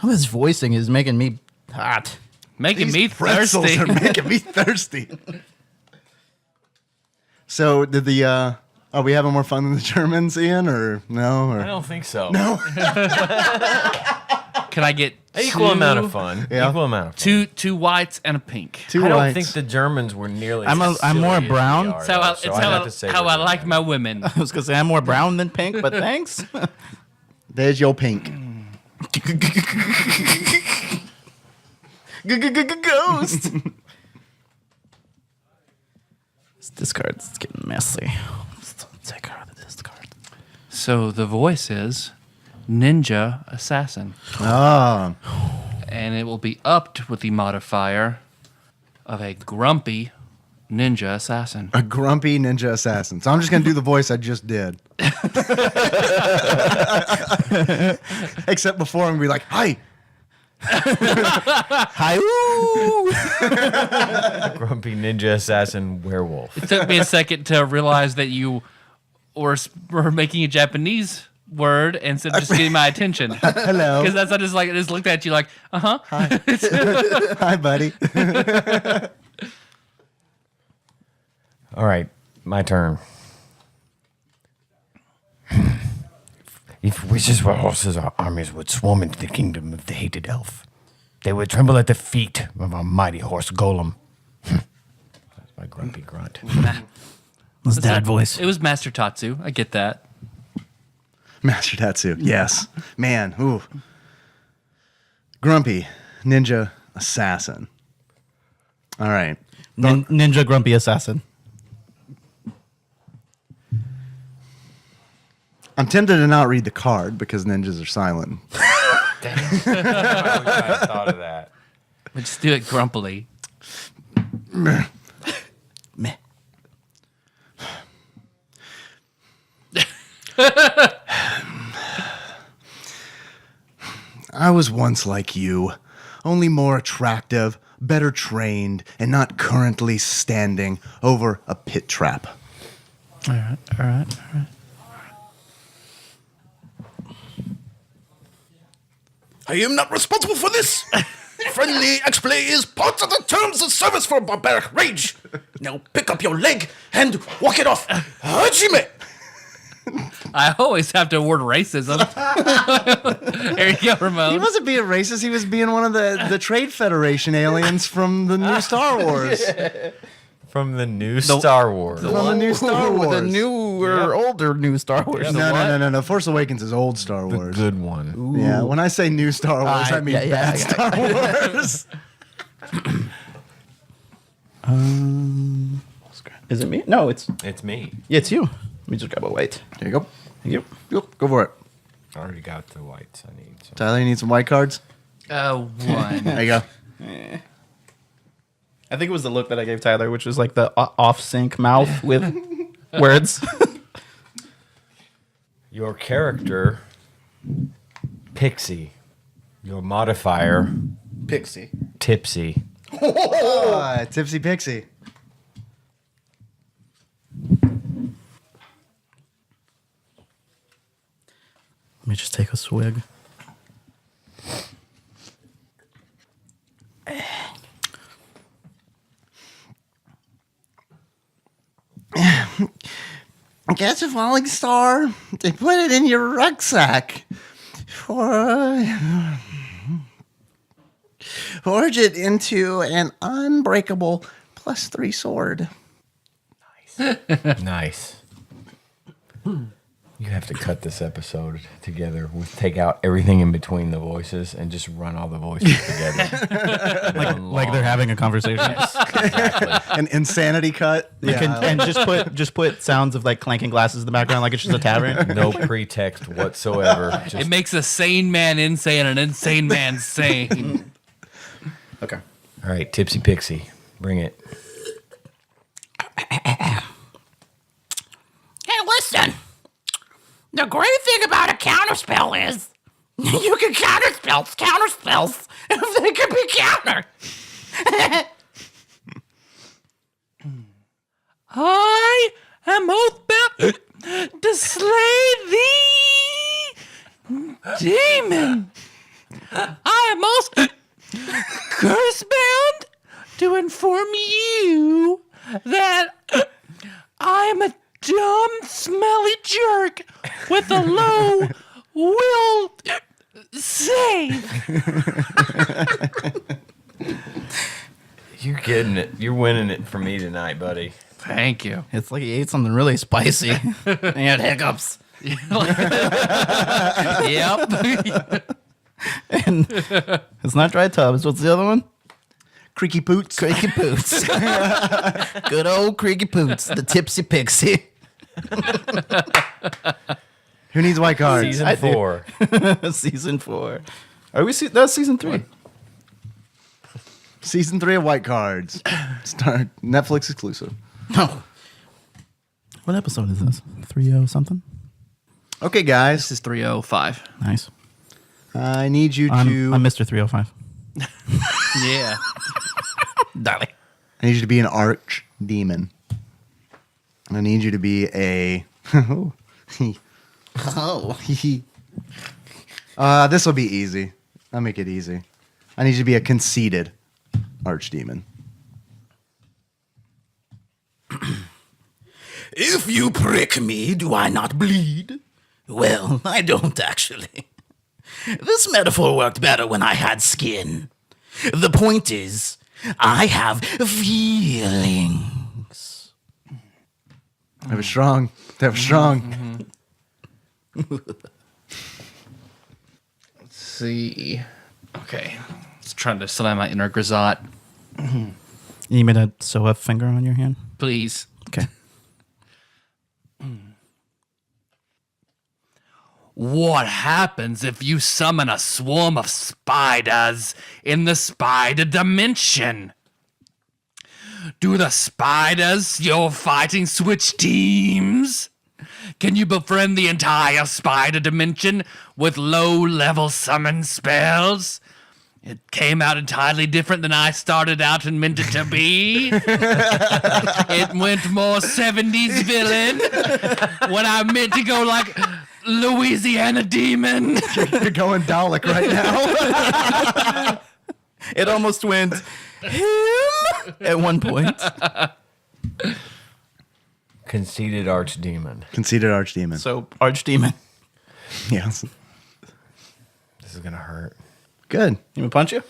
Oh, this voicing is making me hot. Making me Pretzels thirsty. are making me thirsty. So, did the are we having more fun than the Germans, Ian, or no? Or I don't think so. no? Can I get Equal amount of fun. Yeah. Equal amount of fun. two whites and a pink? Two I don't whites. think the Germans were nearly. I'm as more silly as brown. we are, It's how, though, so I'd have to say how we're I the like best. my women. I was going to say I'm more brown than pink, but thanks. There's your pink. Ghost. This discard's getting messy. Let's take her out of the discard. So the voice is Ninja Assassin. Ah, And it will be upped with the modifier of a grumpy ninja assassin. a grumpy ninja assassin. So I'm just gonna do the voice I just did. Except before I'm gonna be like, "Hi." Hi. Grumpy ninja assassin werewolf. It took me a second to realize that you were making a Japanese word instead of just getting my attention. Hello. Because that's I just looked at you like, uh-huh. Hi, buddy. All right, my turn. If wishes were horses, our armies would swarm into the kingdom of the hated elf. They would tremble at the feet of our mighty horse golem. That's my grumpy grunt. What's dad voice? It was Master Tatsu. I get that. Master Tatsu. Yes. Man. Ooh. Grumpy ninja assassin. All right. Ninja Grumpy Assassin. I'm tempted to not read the card because ninjas are silent. I thought of that. But just do it grumpily. Meh. I was once like you, only more attractive, better trained, and not currently standing over a pit trap. All right. I am not responsible for this. Friendly X-play is part of the terms of service for barbaric rage. Now pick up your leg and walk it off. Hajime! I always have to award racism. There you go, He Ramon. wasn't being racist. He was being one of the Trade Federation aliens from the new Star Wars. From the new Star Wars. From the new Star Wars. The newer, older new Star Wars. No. Force Awakens is old Star The Wars. good one. Yeah, when I say new Star Wars, I mean bad Star Wars. Is it me? No, it's Me. yeah, it's you. Let me just grab a white. There you go. Thank you. Yep, go for it. I already got the whites I need. So. Tyler, you need some white cards? One. There you go. I think it was the look that I gave Tyler, which was like the off-sync mouth with words. Your character, Pixie. Your modifier, Pixie. Tipsy. Tipsy Pixie. Let me just take a swig. catch a falling star and put it in your rucksack. Forge it into an unbreakable +3 sword. Nice. You have to cut this episode together. Take out everything in between the voices and just run all the voices together. Like they're having a conversation. Exactly. An insanity cut. And just put sounds of like clanking glasses in the background, like it's just a tavern. No pretext whatsoever. It Just makes a sane man insane and an insane man sane. Okay. all right, Tipsy Pixie, bring it. Hey, listen. The great thing about a counterspell is you can counterspells, if they can be countered. I am oath-bound to slay thee, demon. I am also curse-bound to inform you that I am a dumb, smelly jerk with a low will save. You're getting it. You're winning it for me tonight, buddy. Thank you. It's like he ate something really spicy. And he had hiccups. Yep. And it's not dry tubs. What's the other one? Creaky Poots. Creaky Poots. Good old Creaky Poots, the Tipsy Pixie. Who needs white cards? Season I do. 4. Season 4. Are we? That's season 3. Season 3 of White Cards. Start Netflix exclusive. No. What episode is this? 30 something. Okay, guys. This is 305. Nice. I need you to. I'm Mr. 305. Yeah. Darling. I need you to be an arch demon. I need you to be a. Oh. This will be easy. I'll make it easy. I need you to be a conceited archdemon. If you prick me, do I not bleed? Well, I don't actually. This metaphor worked better when I had skin. The point is, I have feelings. That was strong. That was strong. Let's see. Okay. Just trying to summon my inner Grisot. You need me to sew a finger on your hand? Please. Okay. What happens if you summon a swarm of spiders in the spider dimension? Do the spiders you're fighting switch teams? Can you befriend the entire spider dimension with low-level summon spells? It came out entirely different than I started out and meant it to be. It went more 70s villain when I meant to go like Louisiana Demon. You're going Dalek right now. It almost went him at one point. Conceited archdemon. Conceited archdemon. So, archdemon. Yes. This is gonna hurt. Good. You want me to punch you?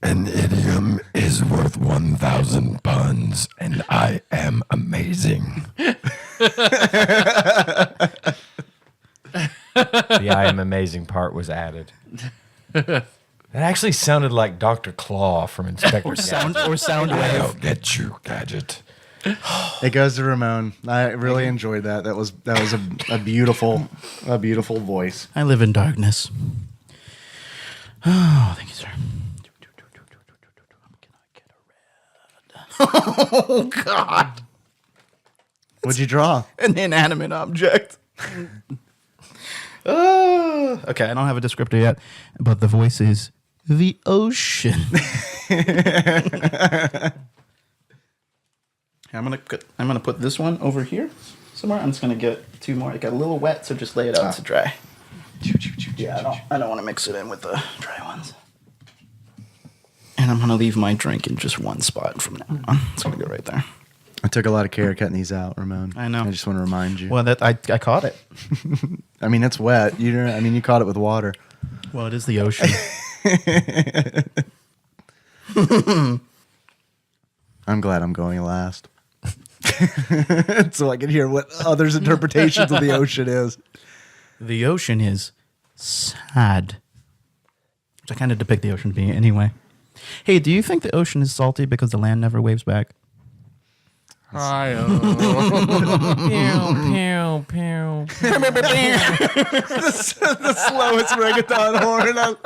An idiom is worth 1,000 puns, and I am amazing. The I am amazing part was added. That actually sounded like Dr. Claw from Inspector Gadget. Or sound wave. I'll get you, Gadget. It goes to Ramon. I really enjoyed that. That was a beautiful voice. I live in darkness. Oh, thank you, sir. Oh, God. What'd you draw? An inanimate object. Okay, I don't have a descriptor yet, but the voice is the ocean. I'm gonna put this one over here somewhere. I'm just gonna get 2 more. It got a little wet, so just lay it out to dry. Yeah, I don't want to mix it in with the dry ones. And I'm gonna leave my drink in just one spot from now on. It's gonna go right there. I took a lot of care cutting these out, Ramon. I know. I just want to remind you. Well, that I caught it. I mean, it's wet. You caught it with water. Well, it is the ocean. I'm glad I'm going last. So I can hear what others' interpretations of the ocean is. The ocean is sad. Which I kind of depict the ocean being anyway. Hey, do you think the ocean is salty because the land never waves back? Pew, pew, pew. The slowest reggaeton horn.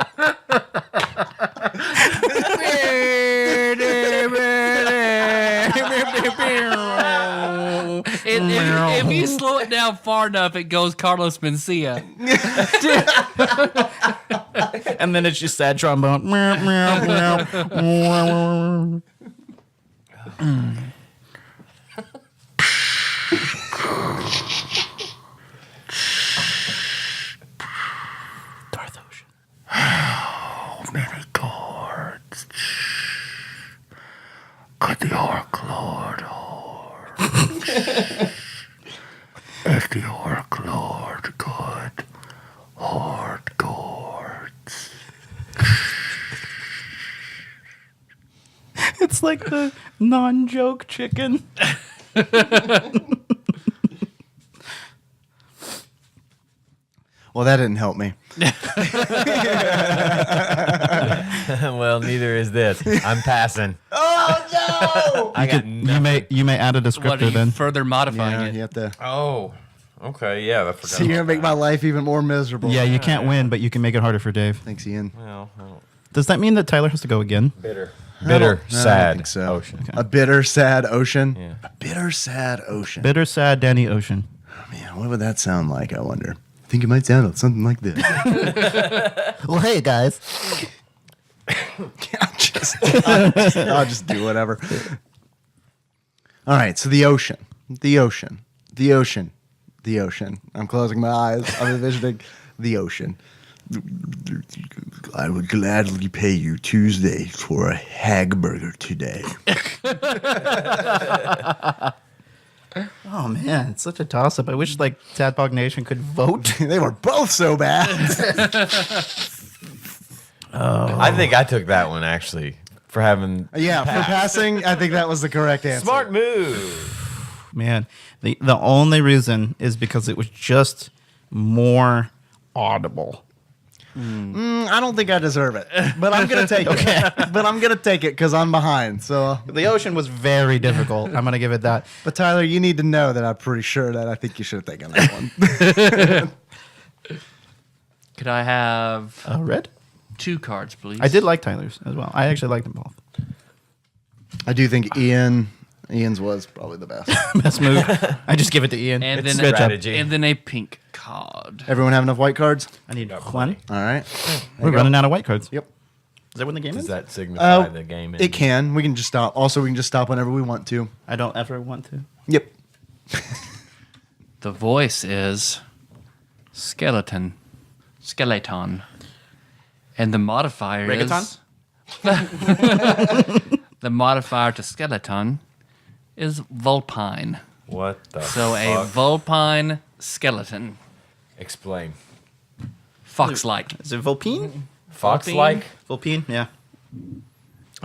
If you slow it down far enough, it goes Carlos Mencia. And then it's just sad trombone. Darth Ocean. How many chords could the Orc Lord hold? If the Orc Lord could hoard chords. It's like the non-joke chicken. Well, that didn't help me. Well, neither is this. I'm passing. Oh, I got You may add a What are descriptor you then. further modifying Yeah, it? you have to. Oh, okay. Yeah, I forgot. So you're going to make my life even more miserable. Yeah, you can't win, but you can make it harder for Dave. Thanks, Ian. Well, I don't- Does that mean that Tyler has to go again? bitter, I don't sad think so. ocean. A bitter, sad ocean. Yeah. A bitter, sad ocean. Bitter, sad, Danny Ocean. Man, what would that sound like, I wonder? I think it might sound something like this. Well, hey, guys. I'll just do whatever. All right, so the ocean. The ocean. The ocean. The ocean. I'm closing my eyes. I'm envisioning the ocean. I would gladly pay you Tuesday for a hagburger today. Oh, man, it's such a toss-up. I wish, like, Tadpog Nation could vote. They were both so bad. I think I took that one actually for having Yeah, for passing, I think that was the correct answer. smart move. Man, the only reason is because it was just more audible. I don't think I deserve it, but I'm gonna take it. But I'm gonna take it because I'm behind. So, The ocean was very difficult. I'm going to give it that. but Tyler, you need to know that I'm pretty sure that I think you should have taken that one. Could I have Red? 2 cards, please? I did like Tyler's as well. I actually liked them both. I do think Ian's was probably the best. Best move. I just give it to Ian. And It's then, good job. strategy. and then a pink card. Everyone have enough white cards? I need one. All right. We're running out of white cards. Yep. Is that when the game Does is? that signify Oh, the game? It can. We can just stop. Also, we can just stop whenever we want to. I don't ever want to. Yep. The voice is skeleton. And the modifier Reggaeton? is... the modifier to skeleton is vulpine. What the So a fuck? vulpine skeleton. Explain. Fox-like. Is it Vulpine? Fox-like? Vulpine, yeah.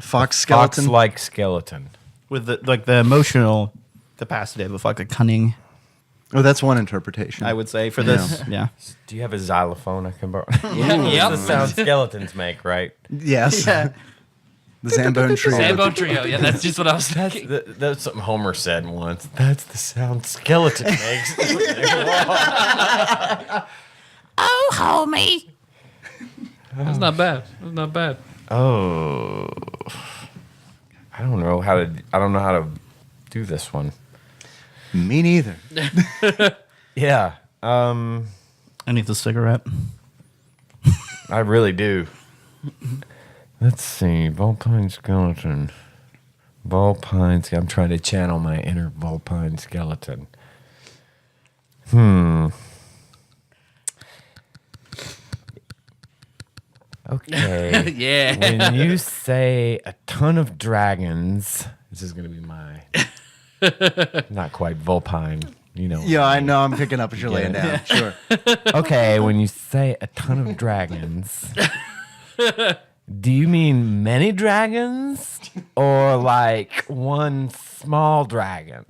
Fox skeleton. Fox-like skeleton. With the emotional capacity of a fucking cunning, Oh, that's one interpretation. I would say, for this. Yeah. Do you have a xylophone I can borrow? Yep. That's the sound skeletons make, right? Yes. The Zambone Trio. Sambo Trio. Yeah, that's just what I was thinking. That's something Homer said once. That's the sound skeleton makes. Oh, homie. That's not bad. That's not bad. Oh, I don't know how to do this one. Me neither. Yeah, I need the cigarette. I really do. Let's see, Vulpine skeleton. Vulpine. I'm trying to channel my inner Vulpine skeleton. Okay. Yeah. When you say a ton of dragons, this is going to be my Not quite vulpine, you know. Yeah, I know. I'm picking up what you're laying down. Sure. Okay, when you say a ton of dragons, do you mean many dragons or like one small dragon?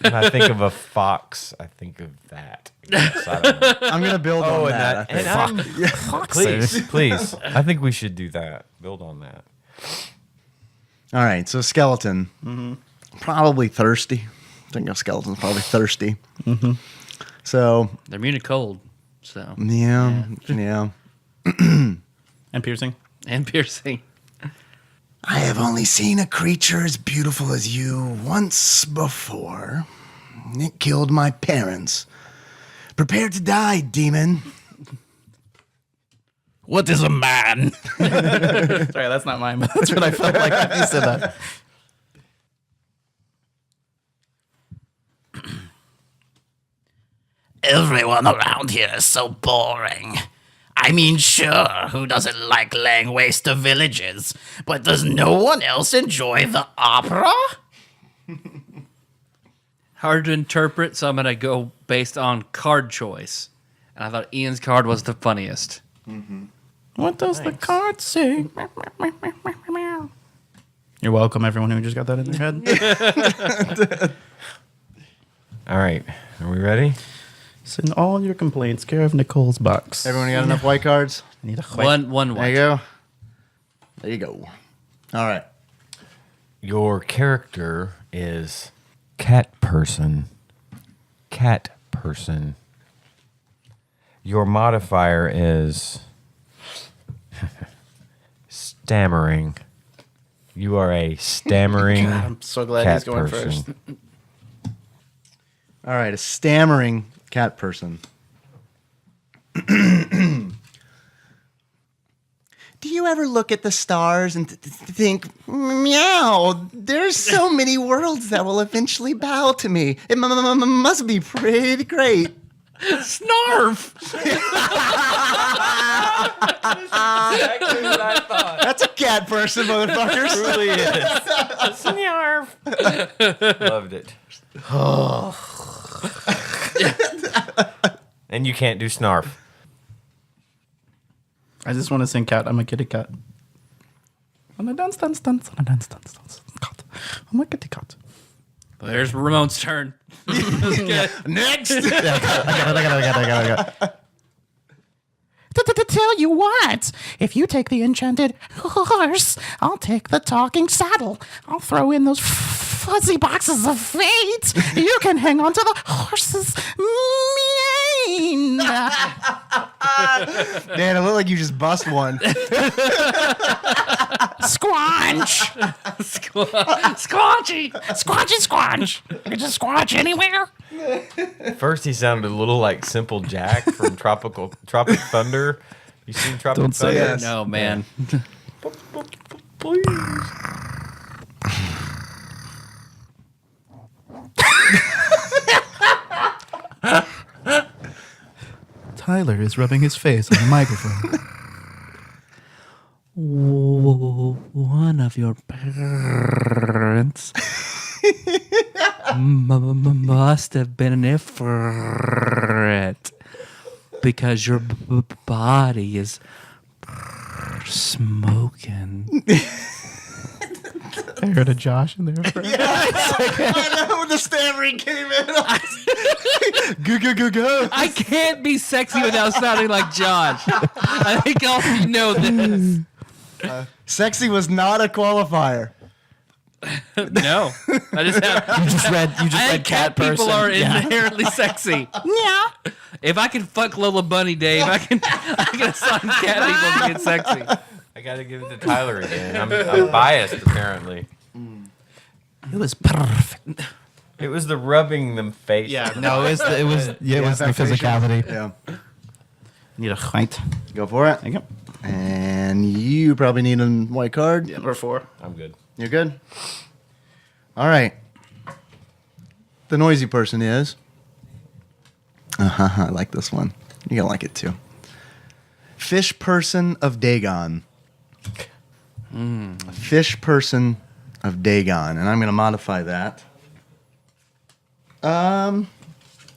When I think of a fox, I think of that. Yes, I don't know. I'm gonna build on that. I think. Please. I think we should do that. Build on that. All right, so skeleton, probably thirsty. I think a skeleton's probably thirsty. So They're immune to cold, so yeah. And piercing. and piercing. I have only seen a creature as beautiful as you once before. It killed my parents. Prepare to die, demon. What is a man? Sorry, that's not mine, but that's what I felt like when you said that. Everyone around here is so boring. I mean, sure, who doesn't like laying waste to villages? But does no one else enjoy the opera? Hard to interpret, so I'm gonna go based on card choice. And I thought Ian's card was the funniest. What does the card say? You're welcome, everyone who just got that in their head. All right, are we ready? Send all your complaints care of Nicole's box. Everyone got enough white cards? I need a white. One There white. you go. There you go. All right. Your character is cat person. Cat person. Your modifier is stammering. You are a stammering I'm so glad cat he's going person. first. All right, a stammering cat person. Do you ever look at the stars and think, meow, there's so many worlds that will eventually bow to me. It must be pretty great. Snarf! That's a cat person, motherfuckers. Really is. Loved it. And you can't do snarf. I just want to sing cat. I'm a kitty cat. On a dance, dance, dance, on a dance, dance, dance. Cat. I'm a kitty cat. There's Ramon's turn. Next. I got it. To tell you what, if you take the enchanted horse, I'll take the talking saddle. I'll throw in those fuzzy boxes of fate. You can hang on to the horse's mane. Man, it looked like you just bust one. Squanch. Squanchy! Squanchy squanch. You can just squanch anywhere. First, he sounded a little like Simple Jack from Tropic Thunder. You seen Tropic Don't say Thunder? it. No, man. Tyler is rubbing his face on the microphone. One of your parents must have been an ifrit because your body is smoking. I heard a Josh in there. I know when the stammering came in. Go. I can't be sexy without sounding like Josh. I think all of you know this. Sexy was not a qualifier. No, I just have. You just read I think cat people are inherently sexy. Yeah. If I can fuck Lola Bunny, Dave, I can assign cat people to get sexy. I gotta give it to Tyler again. I'm biased, apparently. It was perfect. It was the rubbing them face. Yeah, no, it was the physicality. Yeah. Need a white. Go for it. There you go. And you probably need a white card. Yeah, or 4. I'm good. You're good? All right. The noisy person is. I like this one. You're going to like it too. Fish person of Dagon. Fish person of Dagon, and I'm going to modify that.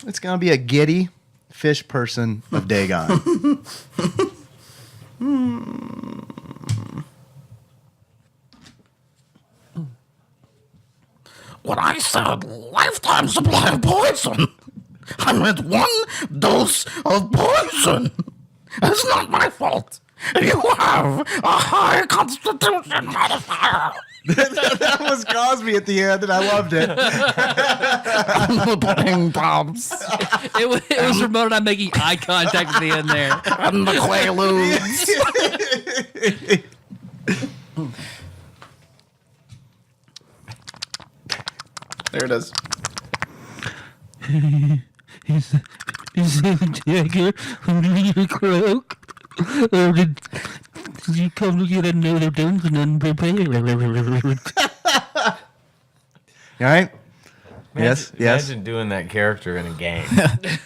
It's going to be a giddy fish person of Dagon. When I said lifetime supply of poison, I meant 1 dose of poison. It's not my fault. You have a high constitution modifier. That was Cosby at the end, and I loved it. I'm the pudding pops It was Ramon and I making eye contact at the end there. and the quaaludes. There it is. Is it a dagger under your cloak? Or did you come to get another dungeon unprepared? All right? Yes. Imagine doing that character in a game.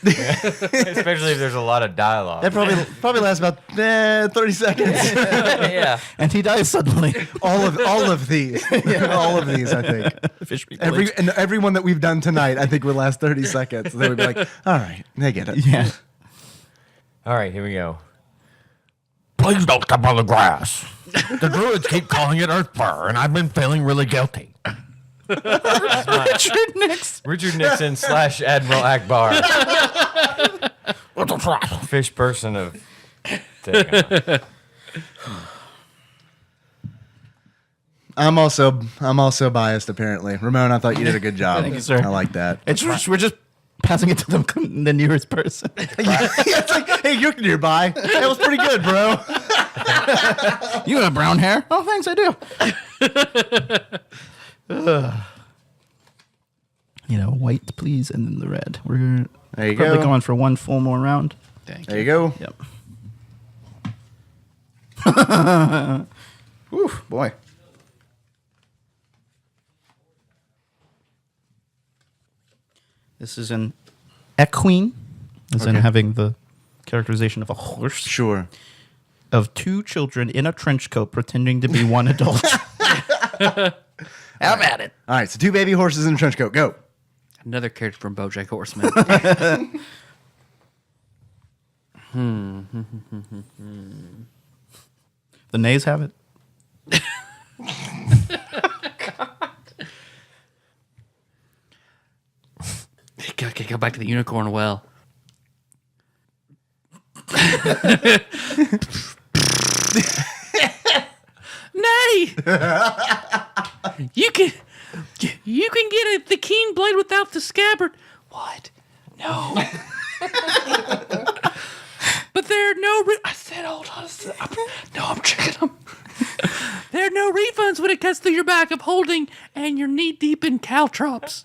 Especially if there's a lot of dialogue. That probably lasts about 30 seconds. Yeah. And he dies suddenly. all of these. All of these, I think. Fish people. Every one that we've done tonight, I think would last 30 seconds. They would be like, all right, they get it. Yeah. All right, here we go. Please don't step on the grass. The druids keep calling it earth fur, and I've been feeling really guilty. Richard Nixon. Richard Nixon / Admiral Akbar. What's a trap? Fish person of Dagon. I'm also biased, apparently. Ramon, I thought you did a good job. Thank you, sir. I like that. We're just passing it to the nearest person. It's like, hey, you're nearby. That was pretty good, bro. You have brown hair? Oh, thanks, I do. White, please, and then the red. We're There you probably go. going for one full more round. There you go. Yep. Ooh, boy. This is an equine, as in having the characterization of a horse, Sure. of 2 children in a trench coat pretending to be one adult. Have at it. All right, so 2 baby horses in a trench coat. Go. Another character from BoJack Horseman. The nays have it. Okay, go back to the unicorn well. Nay! You can get the keen blade without the scabbard. What? No. But there are no. I said, hold on. No, I'm checking them. There are no refunds when it cuts through your back of holding and you're knee deep in caltrops.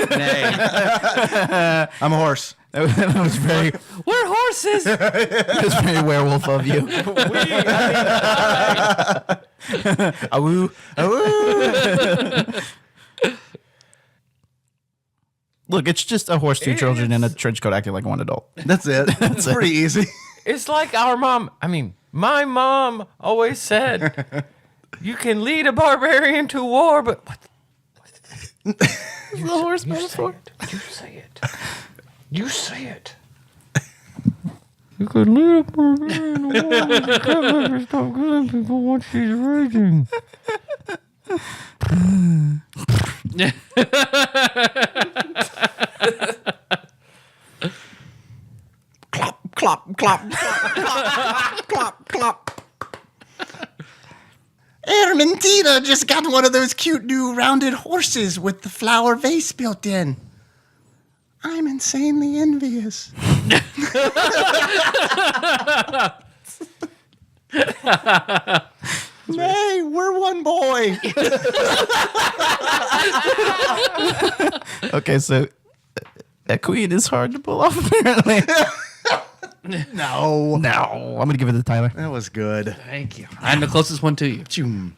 Nay. I'm a horse. That was very, We're horses. that was very werewolf of you. Awoo. Look, it's just a horse, 2 children in a trench coat acting like one adult. That's it. It's pretty easy. It's like our mom. I mean, my mom always said, you can lead a barbarian to war, but what? The horse metaphor. You say it. You say it. You could lead a barbarian to war and you can't let her stop killing people once she's raging. Clop, clop, clop, clop, clop, clop. Armentina just got one of those cute new rounded horses with the flower vase built in. I'm insanely envious. Nay, we're one boy. Okay, so a queen is hard to pull off, apparently. No. No, I'm going to give it to Tyler. That was good. Thank you. I'm the closest one to you. Choom.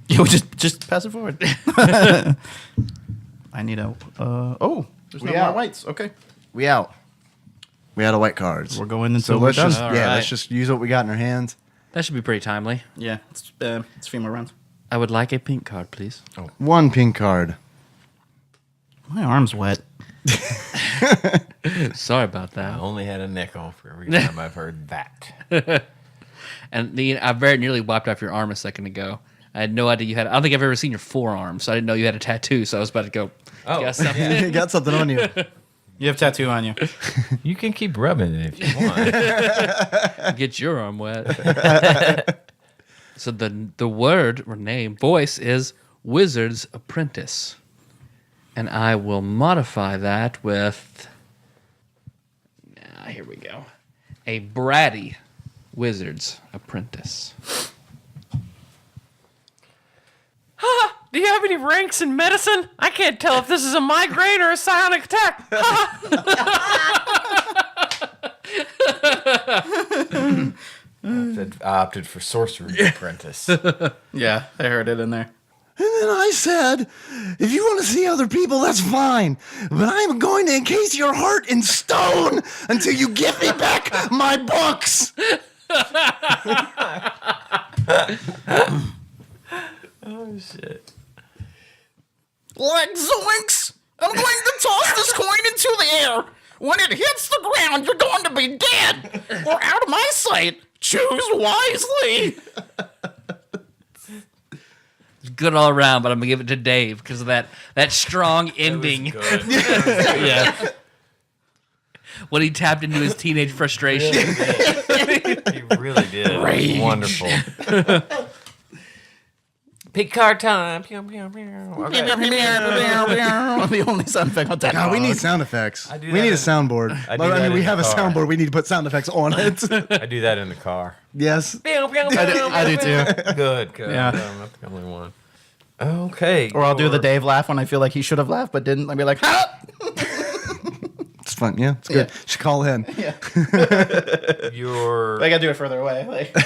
Yo, just pass it forward. I need a. There's no more whites. Okay. We out. We out of white cards. We're going So until we're let's done. just All let's right. just use what we got in our hands. That should be pretty timely. Yeah, it's a few more rounds. I would like a pink card, please. One pink card. My arm's wet. Sorry about I that. only had a nickel for every time I've heard that. And I very nearly wiped off your arm a second ago. I had no idea you had. I don't think I've ever seen your forearm, so I didn't know you had a tattoo. So I was about to go. Oh, Got something. You got something on you. You have tattoo on you. You can keep rubbing it if you want. Get your arm wet. So the word or name voice is Wizard's Apprentice, and I will modify that with. Here we go. A bratty Wizard's Apprentice. Do you have any ranks in medicine? I can't tell if this is a migraine or a psionic attack. I opted for sorcery apprentice. Yeah, I heard it in there. And then I said, if you want to see other people, that's fine. But I'm going to encase your heart in stone until you give me back my books. Oh shit! Like zoinks! I'm going to toss this coin into the air. When it hits the ground, you're going to be dead or out of my sight. Choose wisely. It's good all around, but I'm gonna give it to Dave because of that strong ending. Yeah. When he tapped into his teenage frustration. He really did. Rage. Wonderful. Pick card time. Pew, pew, pew. Okay. The only sound effect on that. No, we need sound effects. I do We that need a in- soundboard. I do I that mean, we in have a the car. soundboard. We need to put sound effects on it. I do that in the car. Yes. I do too. Good. Yeah. I'm not the only one. Okay. Or I'll do the Dave laugh when I feel like he should have laughed but didn't. I'll be like, ha! It's fun. Yeah, it's good. Yeah. Should call in. Your I gotta do it further away. Like,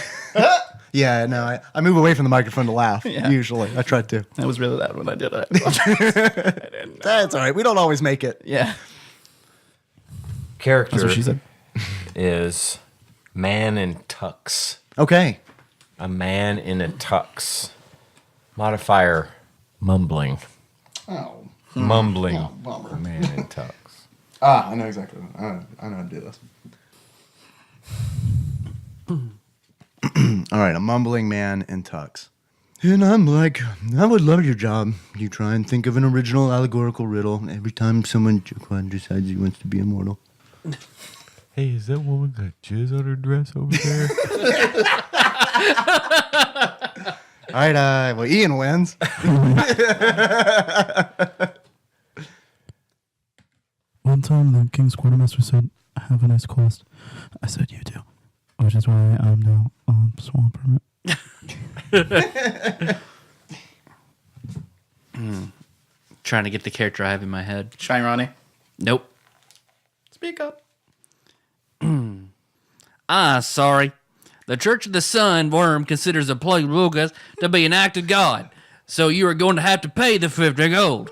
Yeah, no, I move away from the microphone to laugh. Yeah. Usually, I try to. that was really loud when I did it. That's all right. We don't always make it. Yeah. character That's what she said. is man in tux. Okay. A man in a tux. Modifier mumbling. Oh. Mumbling. Oh, bummer. Man in tux. Ah, I know exactly. I know how to do this. All right, a mumbling man in tux. And I'm like, I would love your job. You try and think of an original allegorical riddle every time someone decides he wants to be immortal. Hey, is that woman got jizz on her dress over there? All right, well, Ian wins. One time the King's Quartermaster said, have a nice quest. I said, you do. Which is why I'm now on swamp permit. Trying to get the character I have in my head. Shine Ronnie. Nope. Speak up. Sorry. The Church of the Sun Worm considers the plague Lucas to be an act of God. So you are going to have to pay the 50 gold.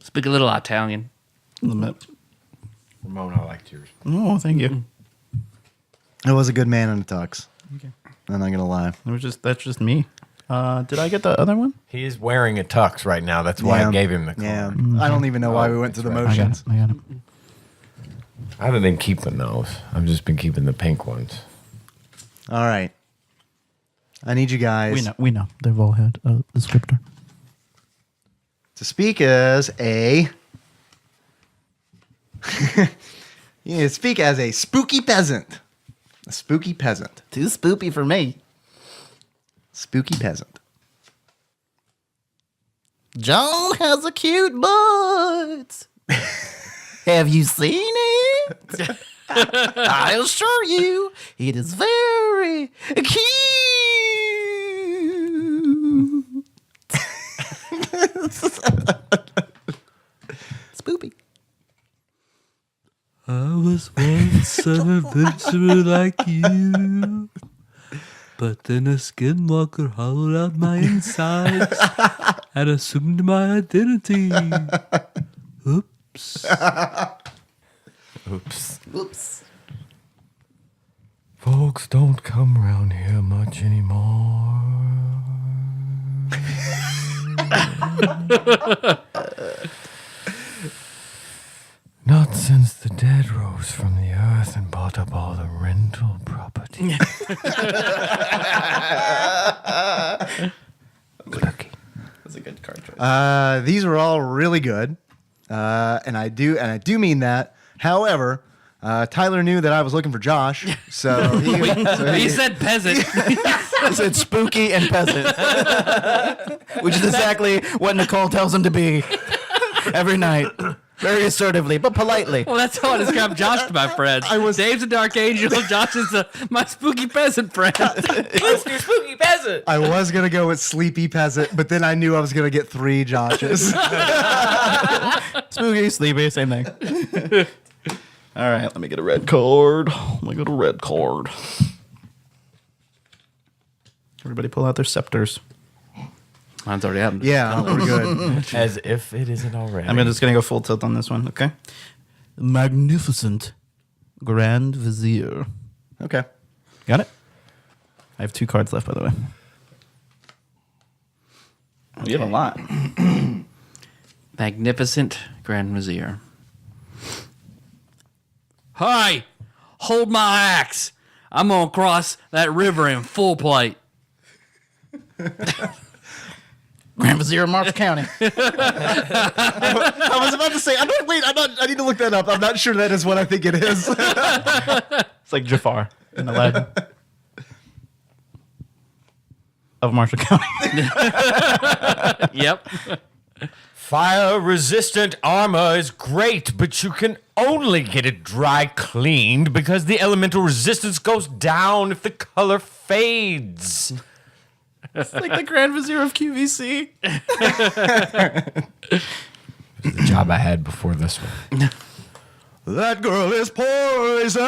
Speak a little Italian. A little bit. Ramon, I liked yours. Oh, thank you. It was a good man in a tux. Okay. I'm not gonna lie. That's just me. Did I get the other one? He is wearing a tux right now. That's why Yeah. I gave him the card. Yeah, I don't even know why we went through the that's right. motions. I got it. I haven't been keeping those. I've just been keeping the pink ones. All right, I need you guys We know. They've all had a descriptor. to speak as a. Yeah, speak as a spooky peasant. A spooky peasant. Too spoopy for me. Spooky peasant. John has a cute butt. Have you seen it? I assure you, it is very cute. Spoopy. I was once an adventurer like you, but then a skinwalker hollowed out my insides, had assumed my identity. Oops. Oops. Folks don't come around here much anymore. Not since the dead rose from the earth and bought up all the rental property. Lucky. That's a good card choice. These are all really good, and I do mean that. However, Tyler knew that I was looking for Josh, so He said peasant. I said spooky and peasant, which is exactly what Nicole tells him to be every night. Very assertively, but politely. Well, that's how I describe Josh to my friends. Dave's a dark angel. Josh is my spooky peasant friend. What's your spooky peasant? I was gonna go with sleepy peasant, but then I knew I was gonna get 3 Joshes. Spooky, sleepy, same thing. All right, let me get a red card. Everybody pull out their scepters. Mine's already happened. Yeah, we're good. As if it isn't already. I'm just going to go full tilt on this one, okay? Magnificent Grand Vizier. Okay. Got it? I have 2 cards left, by the way. You have a lot. Magnificent Grand Vizier. Hi! Hold my axe! I'm gonna cross that river in full plight. Grand Vizier of Marks County. I was about to say, I need to look that up. I'm not sure that is what I think it is. It's like Jafar in Aladdin. Of Marshall County. Yep. Fire-resistant armor is great, but you can only get it dry cleaned because the elemental resistance goes down if the color fades. It's like the Grand Vizier of QVC. It was the job I had before this one. That girl is poison.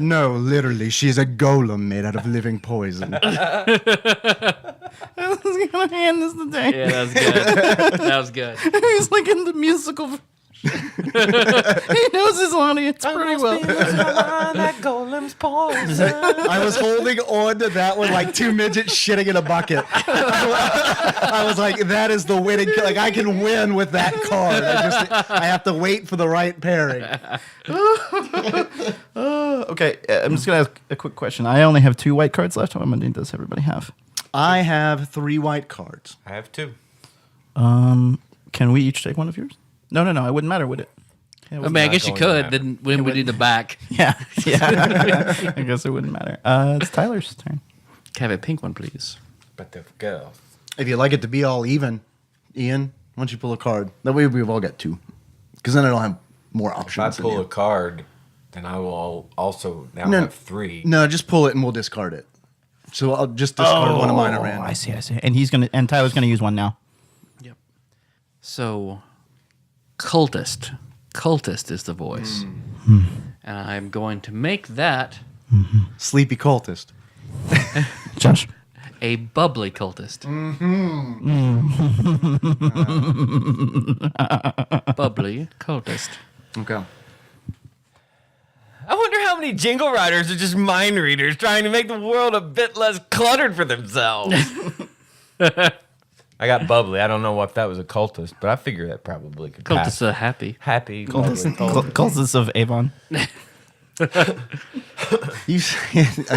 No, literally, she's a golem made out of living poison. I was going to hand this to Dave. Yeah, that was good. That was good. He's like in the musical. He knows his audience pretty well. That golem's poison. I was holding on to that one like 2 midgets shitting in a bucket. I was like, that is the winning. Like, I can win with that card. I have to wait for the right pairing. Okay, I'm just going to ask a quick question. I only have 2 white cards left. How many does everybody have? I have 3 white cards. I have 2. Can we each take one of yours? No, it wouldn't matter, would it? I mean, I guess you could. Then when we do the back, Yeah. I guess it wouldn't matter. It's Tyler's turn. can I have a pink one, please? But the girl. If you'd like it to be all even, Ian, why don't you pull a card? That way we've all got 2. Because then I don't have more If I options. pull a card, then I will also now have 3. No, just pull it and we'll discard it. So I'll just discard one of mine at random. I see. And Tyler's going to use one now. Yep. So, cultist. Cultist is the voice. And I'm going to make that Sleepy cultist. Josh. a bubbly cultist. Bubbly cultist. Okay. I wonder how many jingle writers are just mind readers trying to make the world a bit less cluttered for themselves. I got bubbly. I don't know if that was a cultist, but I figure that probably could pass. Cultists are happy. Happy. Cultists of Avon. A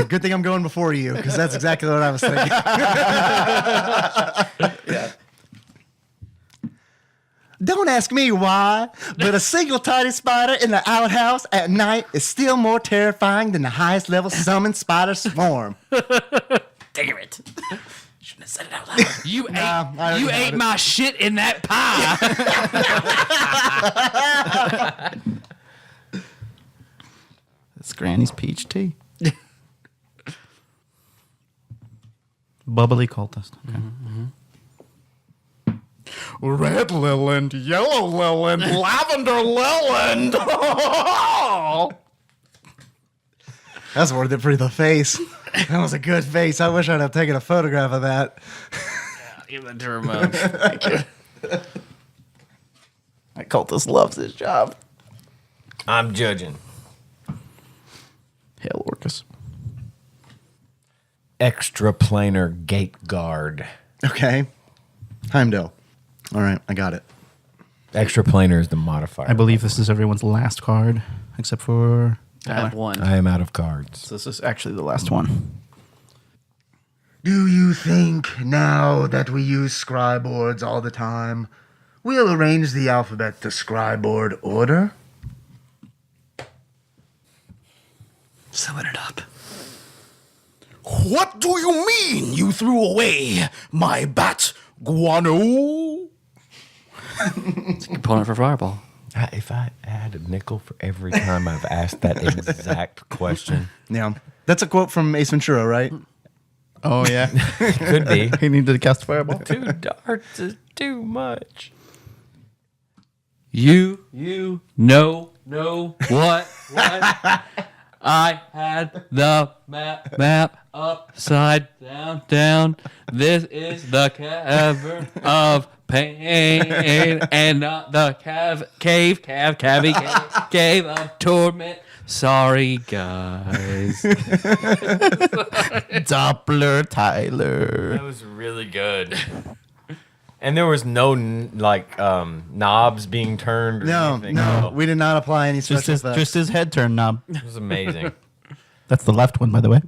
good thing I'm going before you, because that's exactly what I was thinking. Yeah. Don't ask me why, but a single tiny spider in the outhouse at night is still more terrifying than the highest level summoned spider swarm. Damn it. Shouldn't have said it out loud. You I ate, you already ate my shit in that pie. It's Granny's peach tea. Bubbly cultist. Okay. Red Leyland, Yellow Leyland, Lavender Leyland. That's worth it for the face. That was a good face. I wish I'd have taken a photograph of that. Give that to Ramon. My cultist loves his job. I'm judging. Hail Orcus. Extra planar gate guard. Okay. Heimdall. All right, I got it. Extra planar is the modifier. I believe this is everyone's last card, except for I have one. I am out of cards. So this is actually the last one. Do you think, now that we use scriboards all the time, we'll arrange the alphabet to scriboard order? Sewing it up. What do you mean you threw away my bat guano? It's a component for Fireball. If I had a nickel for every time I've asked that exact question, Yeah. That's a quote from Ace Ventura, right? Oh, yeah. could be. He needed to cast Fireball. 2 darts is too much. You know what? I had the map upside down. This is the cavern of pain and not the cave of torment. Sorry, guys. Doppler Tyler. That was really good. And there was no knobs being turned. Or No, anything. no. We did not apply any special effects. Just his head turn knob. It was amazing. That's the left one, by the way.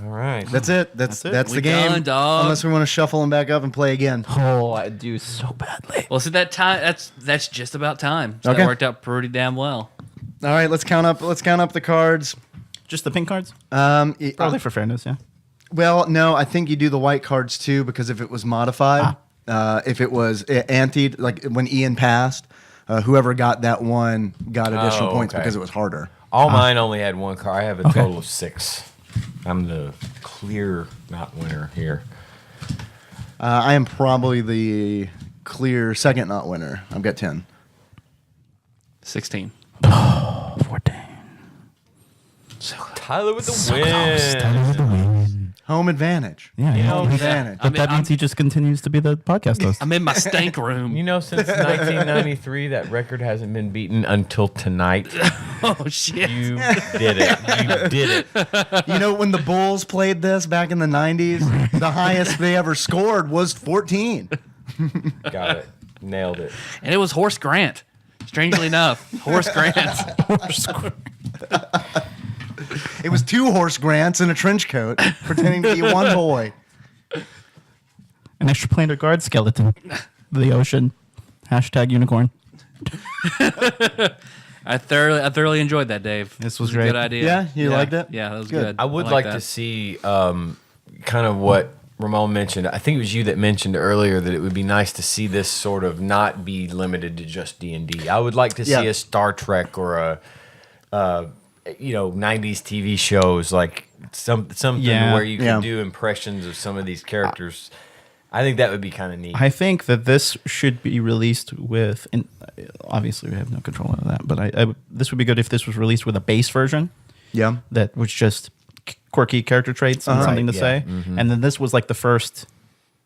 All right. That's it. That's it. the We game. done, dog. Unless we want to shuffle them back up and play again. Oh, I do so badly. Well, see that time. That's just about time. So Okay. That worked out pretty damn well. All right, let's count up the cards. Just the pink cards? Probably Probably for fairness, yeah. Well, no, I think you do the white cards too, because if it was modified, if it was antied, like when Ian passed, whoever got that one got additional points okay. because it was harder. All mine only had 1 card. I have a total of 6. I'm the clear not winner here. I am probably the clear second not winner. I've got 10. 16. 14. Tyler with the win. Home advantage. Yeah, Home advantage. But that means he just continues to be the podcast host. I'm in my stank room. You know, since 1993, that record hasn't been beaten until tonight. Oh shit! You did it. You did it. You know, when the Bulls played this back in the 90s, the highest they ever scored was 14. Got it. Nailed it. And it was Horace Grant. Strangely enough, Horace Grant. It was 2 horse grants in a trench coat pretending to be one boy. An extra planar guard skeleton. The ocean. Hashtag unicorn. I thoroughly enjoyed that, Dave. This was a great. Good idea. Yeah, you liked it? Yeah, that was Good. good. I would like like that. to see kind of what Ramon mentioned. I think it was you that mentioned earlier that it would be nice to see this sort of not be limited to just D&D. I would like to see Yeah. a Star Trek or a 90s TV shows, like something Yeah. where you can Yeah. do impressions of some of these characters. I think that would be kind of neat. I think that this should be released with, and obviously we have no control over that, but this would be good if this was released with a base version Yeah. that was just quirky character traits and something to Right, say. yeah. And then this was like the first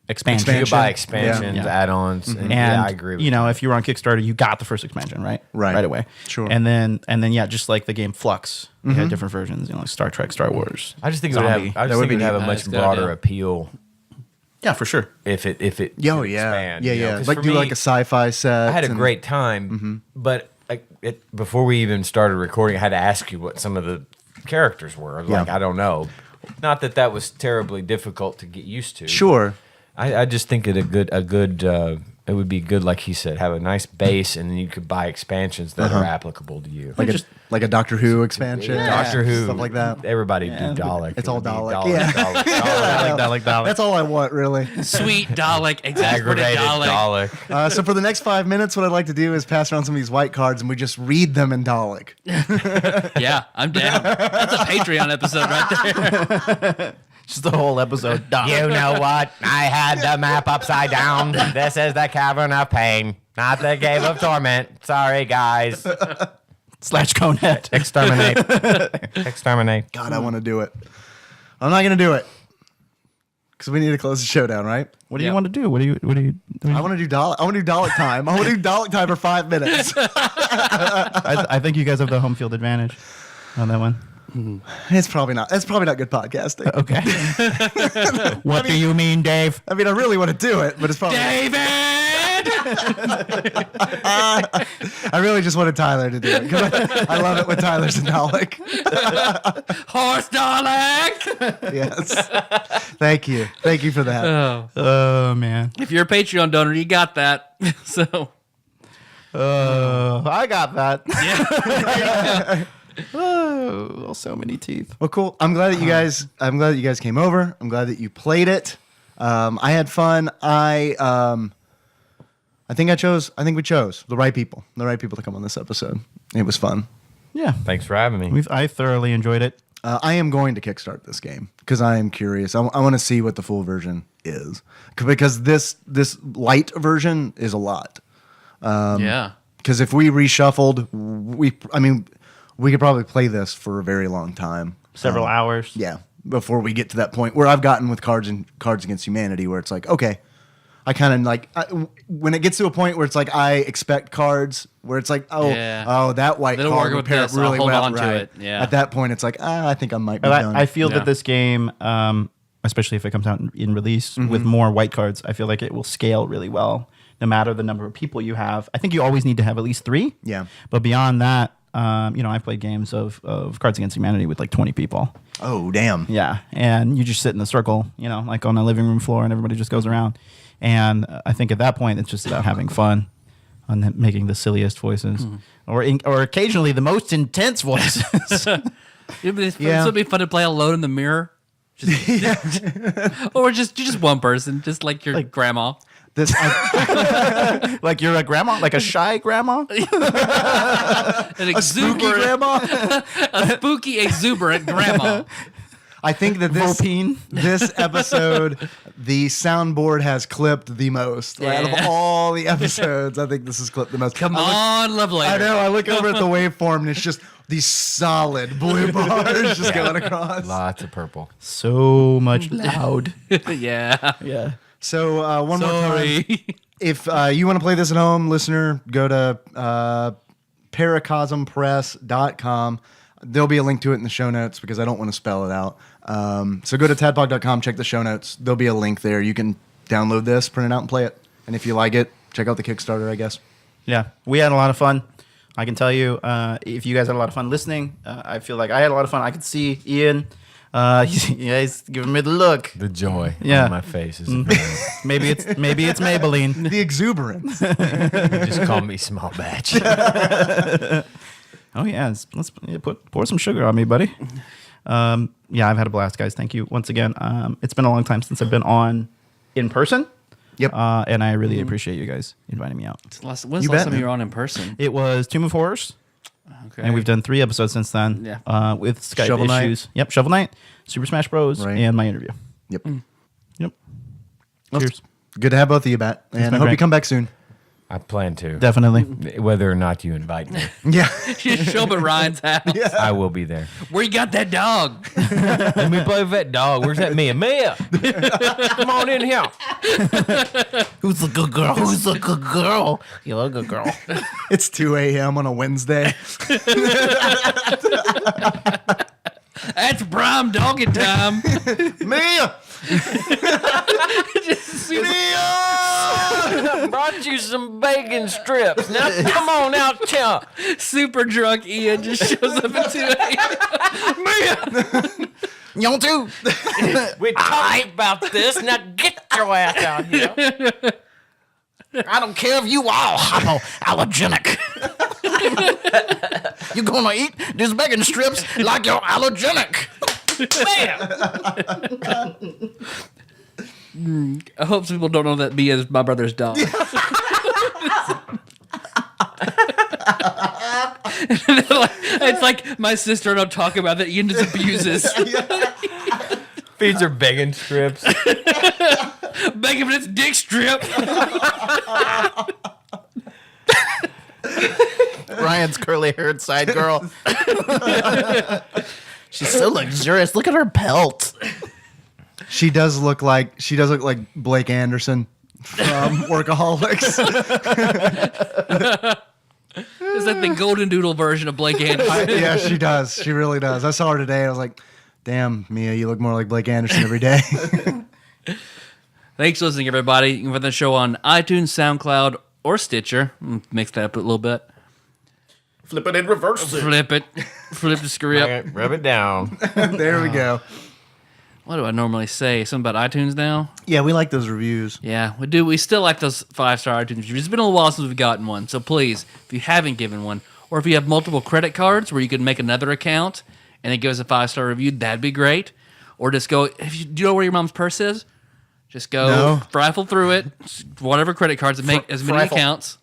expansion. You could buy Expansion. expansions, Yeah. add-ons, and And yeah, I agree with you know, that. if you were on Kickstarter, you got the first expansion, right? Right. away. Sure. And then yeah, just like the game Flux, you had different versions, you know, like Star Trek, Star Wars. I just think Zombie. it would have a much That's a good broader idea. appeal Yeah, for sure. if it Oh, could yeah. expand, Yeah, you know? yeah. 'Cause Like for do me, like a sci-fi set. I had a and- great time, but before we even started recording, I had to ask you what some of the characters were. Like, Yeah. I don't know. Not that was terribly difficult to get used to. Sure. I just think it it would be good, like he said, have a nice base, and then you could buy expansions that are applicable to you. Like a Doctor Who expansion. Doctor Who, Stuff like that. Everybody do Dalek. It's It all would be Dalek. Yeah. Dalek. That's all I want, really. Sweet Dalek, exaggerated Aggravated Dalek. Dalek. So for the next 5 minutes, what I'd like to do is pass around some of these white cards and we just read them in Dalek. Yeah, I'm down. That's a Patreon episode right there. Just the whole episode. You know what? I had the map upside down. This is the cavern of pain, not the cave of torment. Sorry, guys. / Conehead. Exterminate. Exterminate. God, I want to do it. I'm not going to do it. because we need to close the show down, right? What do you want to do? What do you? I want to do Dalek time. I want to do Dalek time for 5 minutes. I think you guys have the home field advantage on that one. It's probably not. It's probably not good podcasting. Okay. What do you mean, Dave? I mean, I really want to do it, but it's probably. David! I really just wanted Tyler to do it because I love it when Tyler's a Dalek. Horse Dalek! Yes. Thank you for that. Oh man. If you're a Patreon donor, you got that. So. I got that. Yeah. Oh, so many teeth. Well, cool. I'm glad that you guys. I'm glad that you guys came over. I'm glad that you played it. I had fun. I think we chose the right people to come on this episode. It was fun. Yeah. Thanks for having me. I thoroughly enjoyed it. I am going to kickstart this game because I am curious. I want to see what the full version is because this light version is a lot. Yeah. Because if we reshuffled, we could probably play this for a very long time. Several hours. Yeah, before we get to that point where I've gotten with Cards Against Humanity, where it's like, okay, I kind of like when it gets to a point where it's like I expect cards, where it's like, that white They don't card work would with pair this, up really I'll hold well. on to Right. it. Yeah. At that point, it's like, I think I might be But done. I feel Yeah. that this game, especially if it comes out in release with more white cards, I feel like it will scale really well, no matter the number of people you have. I think you always need to have at least 3. Yeah. But beyond that, I've played games of Cards Against Humanity with like 20 people. Oh, damn. Yeah. And you just sit in a circle, like on a living room floor, and everybody just goes around. And I think at that point, it's just about having fun and making the silliest voices or occasionally the most intense voices. It'd be fun to play alone in the mirror. Or just one person, just like your grandma. This Like you're a grandma, like a shy grandma. A spooky grandma. A spooky, exuberant grandma. I think that this episode, the soundboard has clipped the most. Right? Out of all the episodes, I think this is clipped the most. Come on, love later. I know. I look over at the waveform and it's just these solid blue bars just going across. Lots of purple. So much loud. Yeah. Yeah. So one more time. Sorry. If you want to play this at home, listener, go to paracosmpress.com. There'll be a link to it in the show notes because I don't want to spell it out. So go to tadpog.com, check the show notes. There'll be a link there. You can download this, print it out, and play it. And if you like it, check out the Kickstarter, I guess. Yeah, we had a lot of fun. I can tell you, if you guys had a lot of fun listening, I feel like I had a lot of fun. I could see Ian. He's giving me the look. The joy Yeah. on my face is apparent. Maybe it's Maybelline. The exuberance. Just call me small batch. Oh yeah, let's pour some sugar on me, buddy. Yeah, I've had a blast, guys. Thank you once again. It's been a long time since I've been on in person. Yep. And I really appreciate you guys inviting me out. When's You the last bet, time man. you were on in person? It was Tomb of Horrors, Okay. and we've done 3 episodes since then. Yeah. With Skype Shovel Knight. issues. Yep, Shovel Knight, Super Smash Bros, Right. and my interview. Yep. Yep. Well, Cheers. Good to have both of you back. And I been hope you great. come back soon. I plan to. Definitely. Whether or not you invite me, Yeah. Just show up at Ryan's house. I will be there. Where you got that dog? Let me play with that dog. Where's that Mia? Mia! Come on in here. Who's the good girl? Who's the good girl? You're a good girl. It's 2 a.m. on a Wednesday. That's prime doggy time. Mia! Brought you some bacon strips. Now come on out, chump. Super drunk Ian just shows up at 2 a.m. You want to? We talked about this. Now get your ass out here. I don't care if you are allergenic. You're gonna eat these bacon strips like you're allergenic. I hope people don't know that Mia is my brother's dog. It's like my sister and I'm talking about that Ian just abuses. Feeds her bacon strips. Bacon for its dick strip. Ryan's curly-haired side girl. She's so luxurious. Look at her pelt. She does look like Blake Anderson from Workaholics. It's like the golden doodle version of Blake Anderson. Yeah, she does. She really does. I saw her today. I was like, damn, Mia, you look more like Blake Anderson every day. Thanks for listening, everybody. You can find the show on iTunes, SoundCloud, or Stitcher. Mix that up a little bit. Flip it and reverse it. Flip it. Flip the screw up. Okay, rub it down. There we go. What do I normally say? Something about iTunes now? Yeah, we like those reviews. Yeah, we do. We still like those 5-star iTunes reviews. It's been a little while since we've gotten one. So please, if you haven't given one, or if you have multiple credit cards where you can make another account and then give us a 5-star review, that'd be great. Or just go, do you know where your mom's purse is? Just go rifle through it, whatever credit cards, and make as many accounts.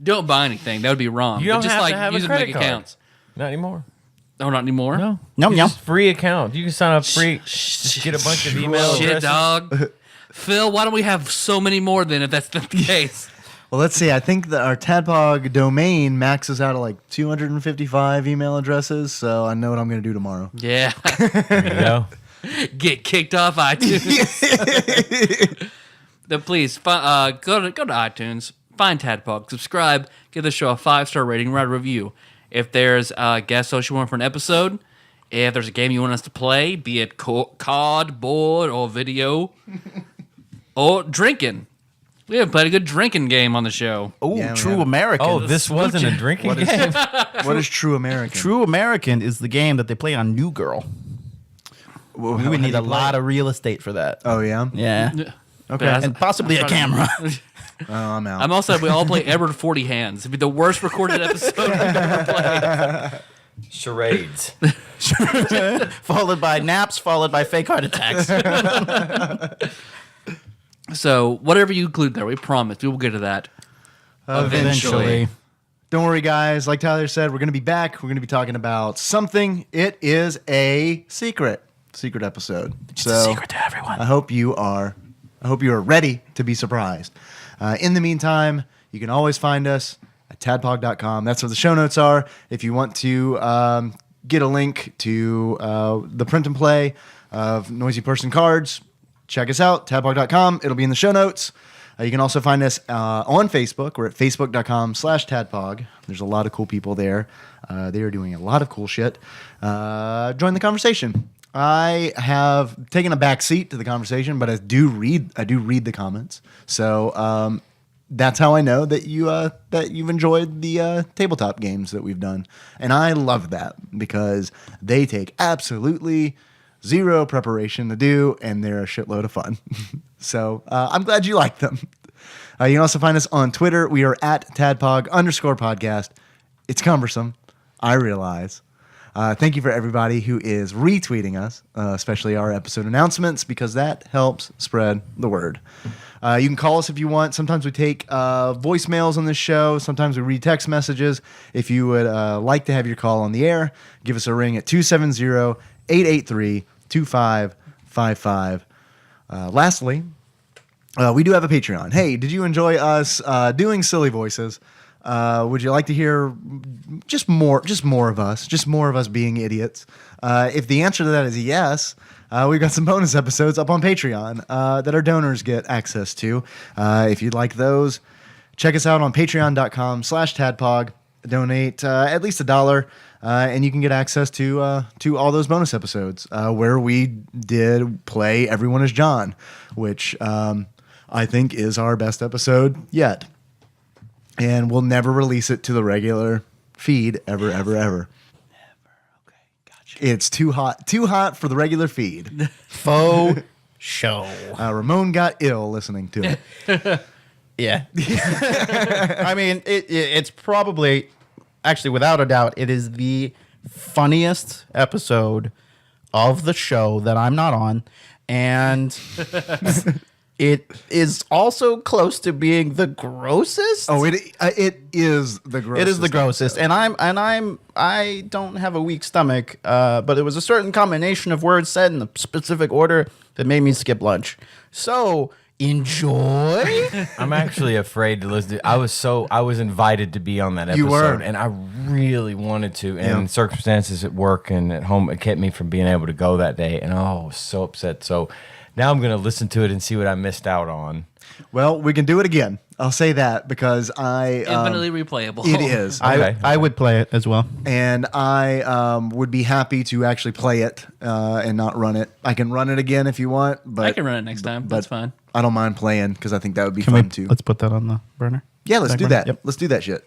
Don't buy anything. That would be wrong. You don't just have to have use a it to credit make card. accounts. Not anymore. Oh, not anymore? No. No, no. Just free account. You can sign up free. Just get a bunch of email Shit, addresses. dog. Phil, why don't we have so many more then if that's not the case? Well, let's see. I think that our TADPOG domain maxes out at like 255 email addresses, so I know what I'm going to do tomorrow. Yeah. There you go. Get kicked off iTunes. Then please go to iTunes, find TADPOG, subscribe, give the show a 5-star rating, write a review. If there's a guest host you want for an episode, if there's a game you want us to play, be it COD, board, or video, or drinking. We haven't played a good drinking game on the show. Oh, Yeah, we True have. American. Oh, this wasn't a drinking game. What is True American? True American is the game that they play on New Girl. Well, We how would do need you a play lot it? of real estate for that. Oh, yeah? Yeah. Okay. But And possibly a camera. Oh, I'm out. I'm also, we all play Edward 40 Hands. It'd be the worst recorded episode we've ever played. Charades. Followed by naps, followed by fake heart attacks. So, whatever you include there, we promise we will get to that. Eventually. Don't worry, guys. Like Tyler said, we're going to be back. We're going to be talking about something. It is a secret episode. It's a secret to everyone. I hope you are ready to be surprised. In the meantime, you can always find us at tadpog.com. That's where the show notes are. If you want to get a link to the print and play of Noisy Person cards, check us out, tadpog.com. It'll be in the show notes. You can also find us on Facebook. We're at facebook.com/tadpog. There's a lot of cool people there. They are doing a lot of cool shit. Join the conversation. I have taken a back seat to the conversation, but I do read the comments. So that's how I know that you've enjoyed the tabletop games that we've done, and I love that because they take absolutely zero preparation to do, and they're a shitload of fun. So I'm glad you like them. You can also find us on Twitter. We are at @tadpog_podcast. It's cumbersome, I realize. Thank you for everybody who is retweeting us, especially our episode announcements, because that helps spread the word. You can call us if you want. Sometimes we take voicemails on this show. Sometimes we read text messages. If you would like to have your call on the air, give us a ring at 270-883-2555. Lastly, we do have a Patreon. Hey, did you enjoy us doing silly voices? Would you like to hear just more of us being idiots? If the answer to that is yes, we've got some bonus episodes up on Patreon that our donors get access to. If you'd like those, check us out on patreon.com/tadpog. Donate at least $1, and you can get access to all those bonus episodes where we did play Everyone is John, which I think is our best episode yet. And we'll never release it to the regular feed ever. Okay, gotcha. It's too hot for the regular feed. Faux show. Ramon got ill listening to it. Yeah. I mean, it's probably, actually, without a doubt, it is the funniest episode of the show that I'm not on. And it is also close to being the grossest. Oh, it is the grossest. It is the grossest, and I don't have a weak stomach, but it was a certain combination of words said in a specific order that made me skip lunch. So enjoy. I'm actually afraid to listen to. I was invited to be on that episode, You were. and I really wanted to. And circumstances at work and at home, it kept me from being able to go that day. And I was so upset. So Now I'm gonna listen to it and see what I missed out on. Well, we can do it again. I'll say that because Infinitely replayable. it is. I would play it as well. And I would be happy to actually play it and not run it. I can run it again if you want, but I can run it next time. That's fine. I don't mind playing because I think that would be Can fun we? too. Let's put that on the burner. Yeah, let's Back do burner? that. Yep. Let's do that shit.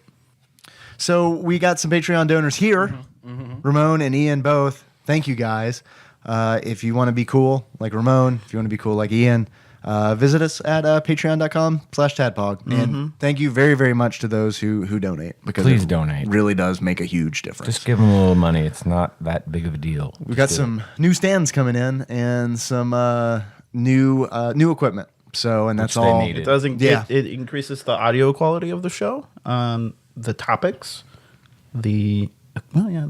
So we got some Patreon donors here. Ramon and Ian both. Thank you guys. If you want to be cool like Ramon, if you want to be cool like Ian, visit us at patreon.com/tadpog. And thank you very, very much to those who donate. Because Please it donate. really does make a huge difference. Just give them a little money. It's not that big of a deal. We've got some new stands coming in and some new equipment. So, and that's they all. needed. It doesn't. Yeah. It increases the audio quality of the show. The topics, the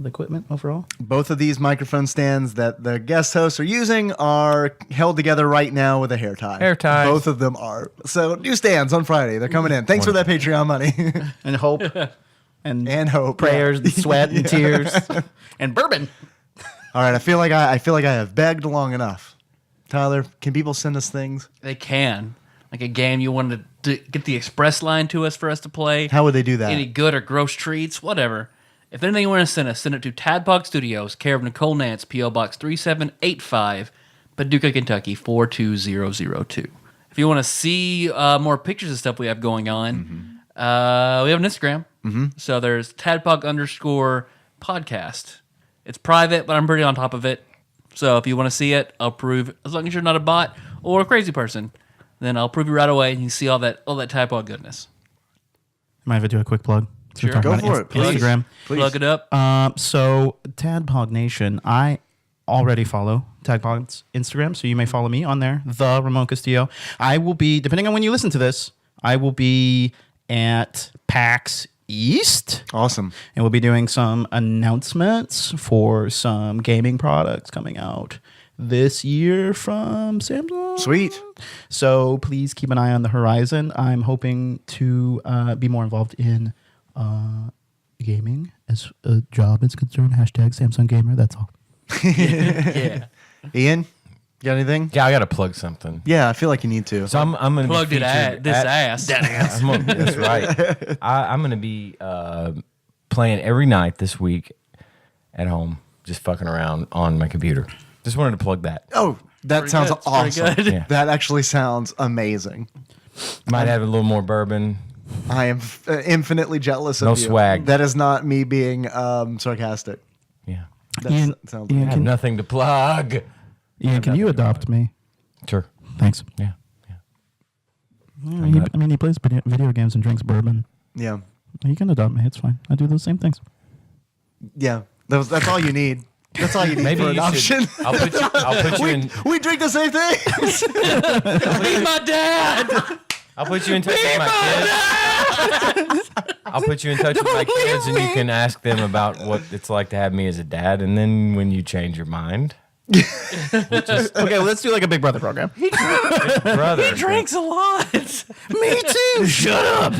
equipment overall. Both of these microphone stands that the guest hosts are using are held together right now with a hair tie. Hair ties. Both of them are. So new stands on Friday. They're coming in. Thanks for that Patreon money. And hope, and hope. prayers, Yeah. and sweat, and tears, and bourbon. All right. I feel like I have begged long enough. Tyler, can people send us things? They can. Like a game you wanted to get the express line to us for us to play. How would they do that? Any good or gross treats, whatever. If anything you want to send us, send it to TADPOG Studios, care of Nicole Nance, P.O. Box 3785, Paducah, Kentucky 42002. If you want to see more pictures of stuff we have going on, we have an Instagram. So there's TADPOG_podcast. It's private, but I'm pretty on top of it. So if you want to see it, I'll approve. As long as you're not a bot or a crazy person, then I'll approve you right away, and you see all that TADPOG goodness. Might have to do a quick plug. So we're Sure. talking Go about for it, please. Instagram. Plug it up. So Tadpog Nation, I already follow Tadpog's Instagram, so you may follow me on there, the Ramon Castillo. I will be, depending on when you listen to this, I will be at PAX East. Awesome. And we'll be doing some announcements for some gaming products coming out this year from Samsung. Sweet. So please keep an eye on the horizon. I'm hoping to be more involved in gaming as a job is concerned. Hashtag Samsung Gamer. That's all. Yeah. Ian, you got anything? Yeah, I got to plug something. Yeah, I feel like you need to. So I'm going to be Plugged it featured this ass. That's right. I'm going to be playing every night this week at home, just fucking around on my computer. Just wanted to plug that. Oh, that Pretty sounds good. It's pretty awesome. good. Yeah. That actually sounds amazing. Might have a little more bourbon. I am infinitely jealous of No you. swag. That is not me being sarcastic. Yeah. That Ian, sounds Ian, I have can, nothing to plug. Ian, can you adopt me? Sure. Thanks. Yeah. I mean, he plays video games and drinks bourbon. Yeah. You can adopt me. It's fine. I do those same things. Yeah. That's all you need. That's all you need Maybe for you adoption. should. I'll put you in. We drink the same thing. Be my dad. I'll put you in touch with my kids. I'll put you in touch with my kids, and you can ask them about what it's like to have me as a dad. And then when you change your mind, Okay, well, let's do like a Big Brother program. brother, Drinks a lot. Me too. Shut up.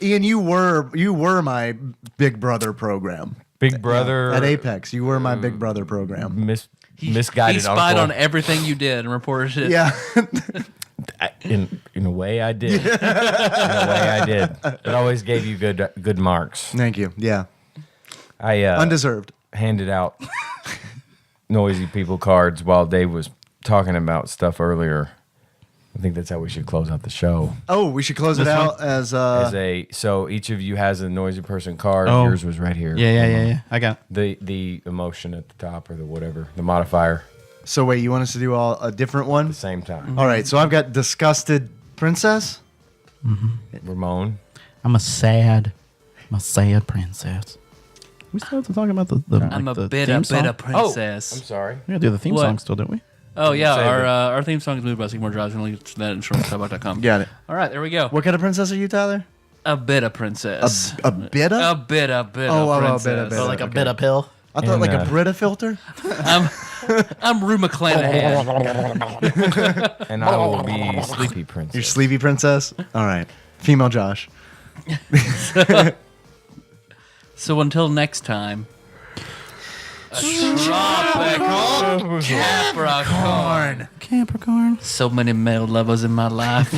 Ian, you were my Big Brother program Big Brother at Apex. You were my Big Brother program. misguided He spied uncle. on everything you did and reported it. Yeah. In a way, I did. In a way, I did. But always gave you good marks. Thank you. Yeah. I Undeserved. handed out noisy people cards while Dave was talking about stuff earlier. I think that's how we should close out the show. Oh, we should close it out as So each of you has a noisy person card. Oh. Yours was right here. Yeah. I got it. The emotion at the top or the whatever, the modifier, So wait, you want us to do a different one? at the same time. All right. So I've got disgusted princess. Ramon. I'm a sad princess. We still have to talk about the I'm like a the bit theme a song? princess. I'm sorry. We gotta do the theme What? song still, don't we? Oh yeah, Save it. our theme song is moved by Seymour Drives, and link to that at shortstop.com. Got it. All right, there we go. What kind of princess are you, Tyler? A bit of princess. A bit of? A bit Oh, of oh, oh, princess. bit of. Like a Okay. bit of pill. I thought And, like a Brita filter. I'm Rue McClanahan. And I will be Sleepy Princess. Your sleepy princess. All right. Female Josh. So until next time, Tropical Capricorn. Capricorn. So many male lovers in my life.